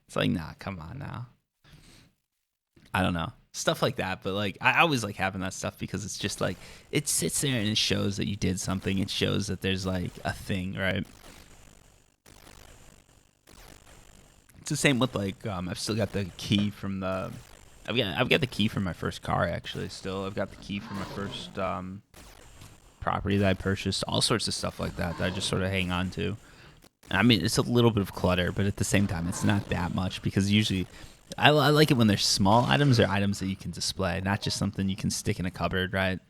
It's like, nah, come on now. I don't know. Stuff like that, but like I always like having that stuff because it's just like it sits there and it shows that you did something. It shows that there's like a thing, right? It's the same with like I've still got the key from the I've got the key from my first car actually. Still, I've got the key from my first property that I purchased. All sorts of stuff like that I just sort of hang on to. I mean, it's a little bit of clutter, but at the same time, it's not that much because usually. I like it when they're small items or items that you can display, not just something you can stick in a cupboard, right?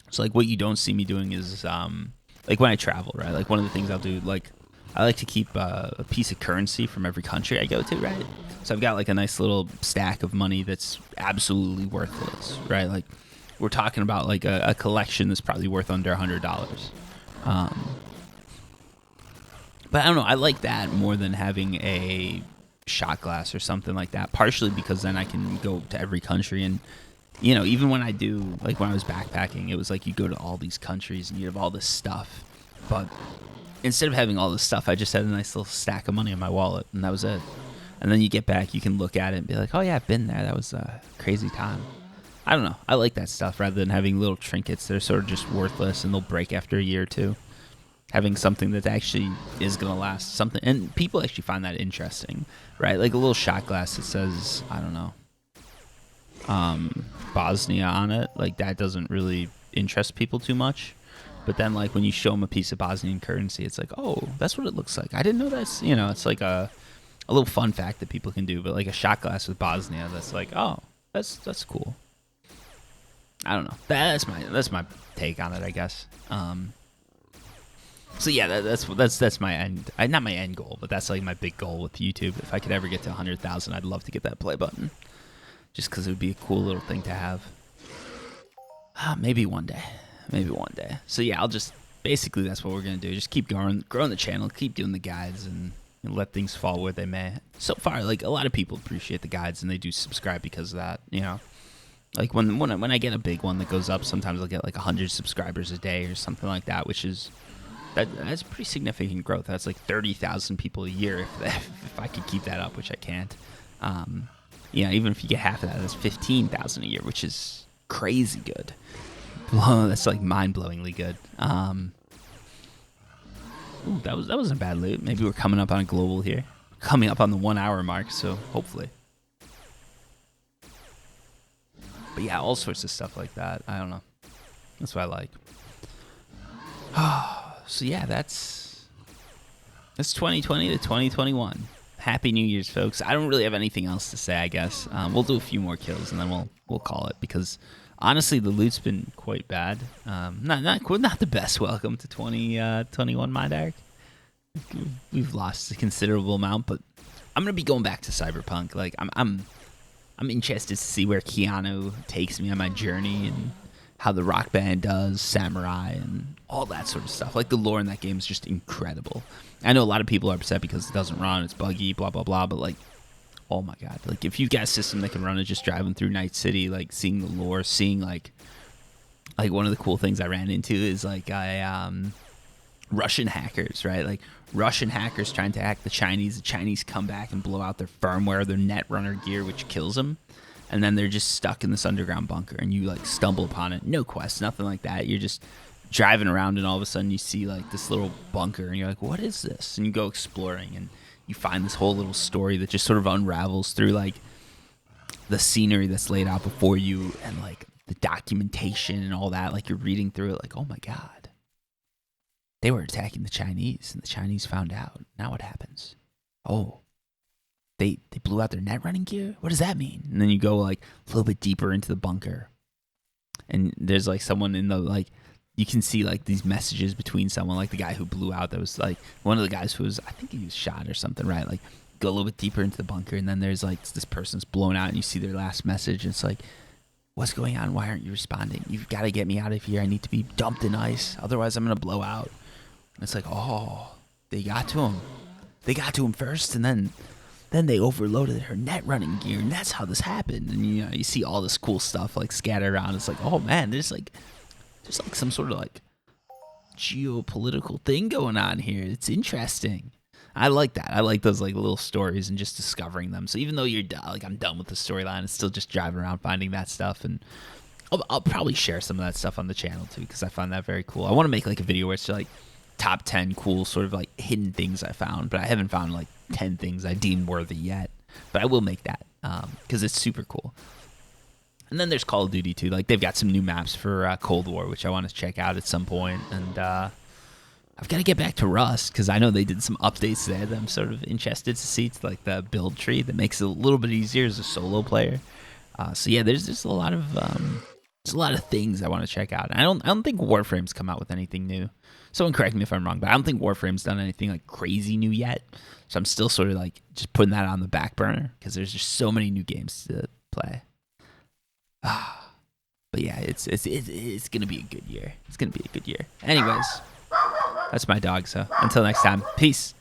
So like what you don't see me doing is like when I travel, right? Like one of the things I'll do, like I like to keep a piece of currency from every country I go to, right? So I've got like a nice little stack of money that's absolutely worthless, right? Like we're talking about like a collection that's probably worth under $100. But I don't know, I like that more than having a shot glass or something like that, partially because then I can go to every country and you know, even when I do like when I was backpacking, it was like you go to all these countries and you have all this stuff, but instead of having all this stuff, I just had a nice little stack of money in my wallet and that was it. And then you get back, you can look at it and be like, oh yeah, I've been there, that was a crazy time. I don't know, I like that stuff rather than having little trinkets that are sort of just worthless and they'll break after a year or two. Having something that actually is going to last, something, and people actually find that interesting, right? Like a little shot glass that says, I don't know, Bosnia on it. Like that doesn't really interest people too much. But then, like, when you show them a piece of Bosnian currency, it's like, oh, that's what it looks like. I didn't know that's, it's like a little fun fact that people can do. But like a shot glass with Bosnia, that's like, oh, that's cool. I don't know. That's my take on it, I guess. So yeah, that's my end. Not my end goal, but that's like my big goal with YouTube. If I could ever get to 100,000, I'd love to get that play button, just because it would be a cool little thing to have. Maybe one day. So yeah, basically that's what we're gonna do. Just keep growing the channel, keep doing the guides, and let things fall where they may. So far, like, a lot of people appreciate the guides and they do subscribe because of that. Like when I get a big one that goes up, sometimes I'll get like 100 subscribers a day or something like that, which is that's pretty significant growth. That's like 30,000 people a year if I could keep that up, which I can't. Even if you get half of that, that's 15,000 a year, which is crazy good. That's like mind-blowingly good. That wasn't a bad loot. Maybe we're coming up on a global here. Coming up on the 1 hour mark, so hopefully. But yeah, all sorts of stuff like that. I don't know. That's what I like. So yeah, that's 2020 to 2021. Happy New Year's, folks. I don't really have anything else to say, I guess. We'll do a few more kills and then we'll call it, because honestly, the loot's been quite bad. Not the best welcome to 2021, my Derek. We've lost a considerable amount, but I'm gonna be going back to Cyberpunk. Like, I'm interested to see where Keanu takes me on my journey and how the Rock Band does, Samurai, and all that sort of stuff. Like, the lore in that game is just incredible. I know a lot of people are upset because it doesn't run, it's buggy, blah blah blah, but like, oh my god, like, if you've got a system that can run it just driving through Night City, like, seeing the lore, seeing like one of the cool things I ran into is like Russian hackers, right? Like, Russian hackers trying to hack the Chinese come back and blow out their firmware, their Netrunner gear, which kills them, and then they're just stuck in this underground bunker, and you like stumble upon it. No quest, nothing like that. You're just driving around, and all of a sudden you see like this little bunker, and you're like, what is this? And you go exploring, and you find this whole little story that just sort of unravels through like the scenery that's laid out before you, and like the documentation and all that. Like, you're reading through it like, oh my god, they were attacking the Chinese, and the Chinese found out. Now what happens? Oh, they blew out their net running gear? What does that mean? And then you go like a little bit deeper into the bunker, and there's like someone in the, like, you can see like these messages between someone, like the guy who blew out, that was like one of the guys who was, I think he was shot or something, right? Like, go a little bit deeper into the bunker, and then there's like this person's blown out, and you see their last message, and it's like, what's going on? Why aren't you responding? You've got to get me out of here. I need to be dumped in ice, otherwise I'm gonna blow out. And it's like, oh, they got to him. They got to him first, and then they overloaded her net running gear, and that's how this happened. And you see all this cool stuff like scattered around. It's like, oh man, there's like some sort of like geopolitical thing going on here. It's interesting. I like that. I like those like little stories and just discovering them. So even though I'm done with the storyline, it's still just driving around finding that stuff, and I'll probably share some of that stuff on the channel too, because I find that very cool. I want to make like a video where it's like top 10 cool sort of like hidden things I found, but I haven't found like 10 things I deem worthy yet. But I will make that because it's super cool. And then there's Call of Duty too. Like, they've got some new maps for Cold War, which I want to check out at some point. And I've got to get back to Rust, because I know they did some updates there that I'm sort of interested to see. It's like the build tree that makes it a little bit easier as a solo player. So yeah, there's just a lot of things I want to check out. And I don't think Warframe's come out with anything new. Someone correct me if I'm wrong, but I don't think Warframe's done anything like crazy new yet. So I'm still sort of like just putting that on the back burner, because there's just so many new games to play. But yeah, it's gonna be a good year. It's gonna be a good year. Anyways, that's my dog. So until next time, peace.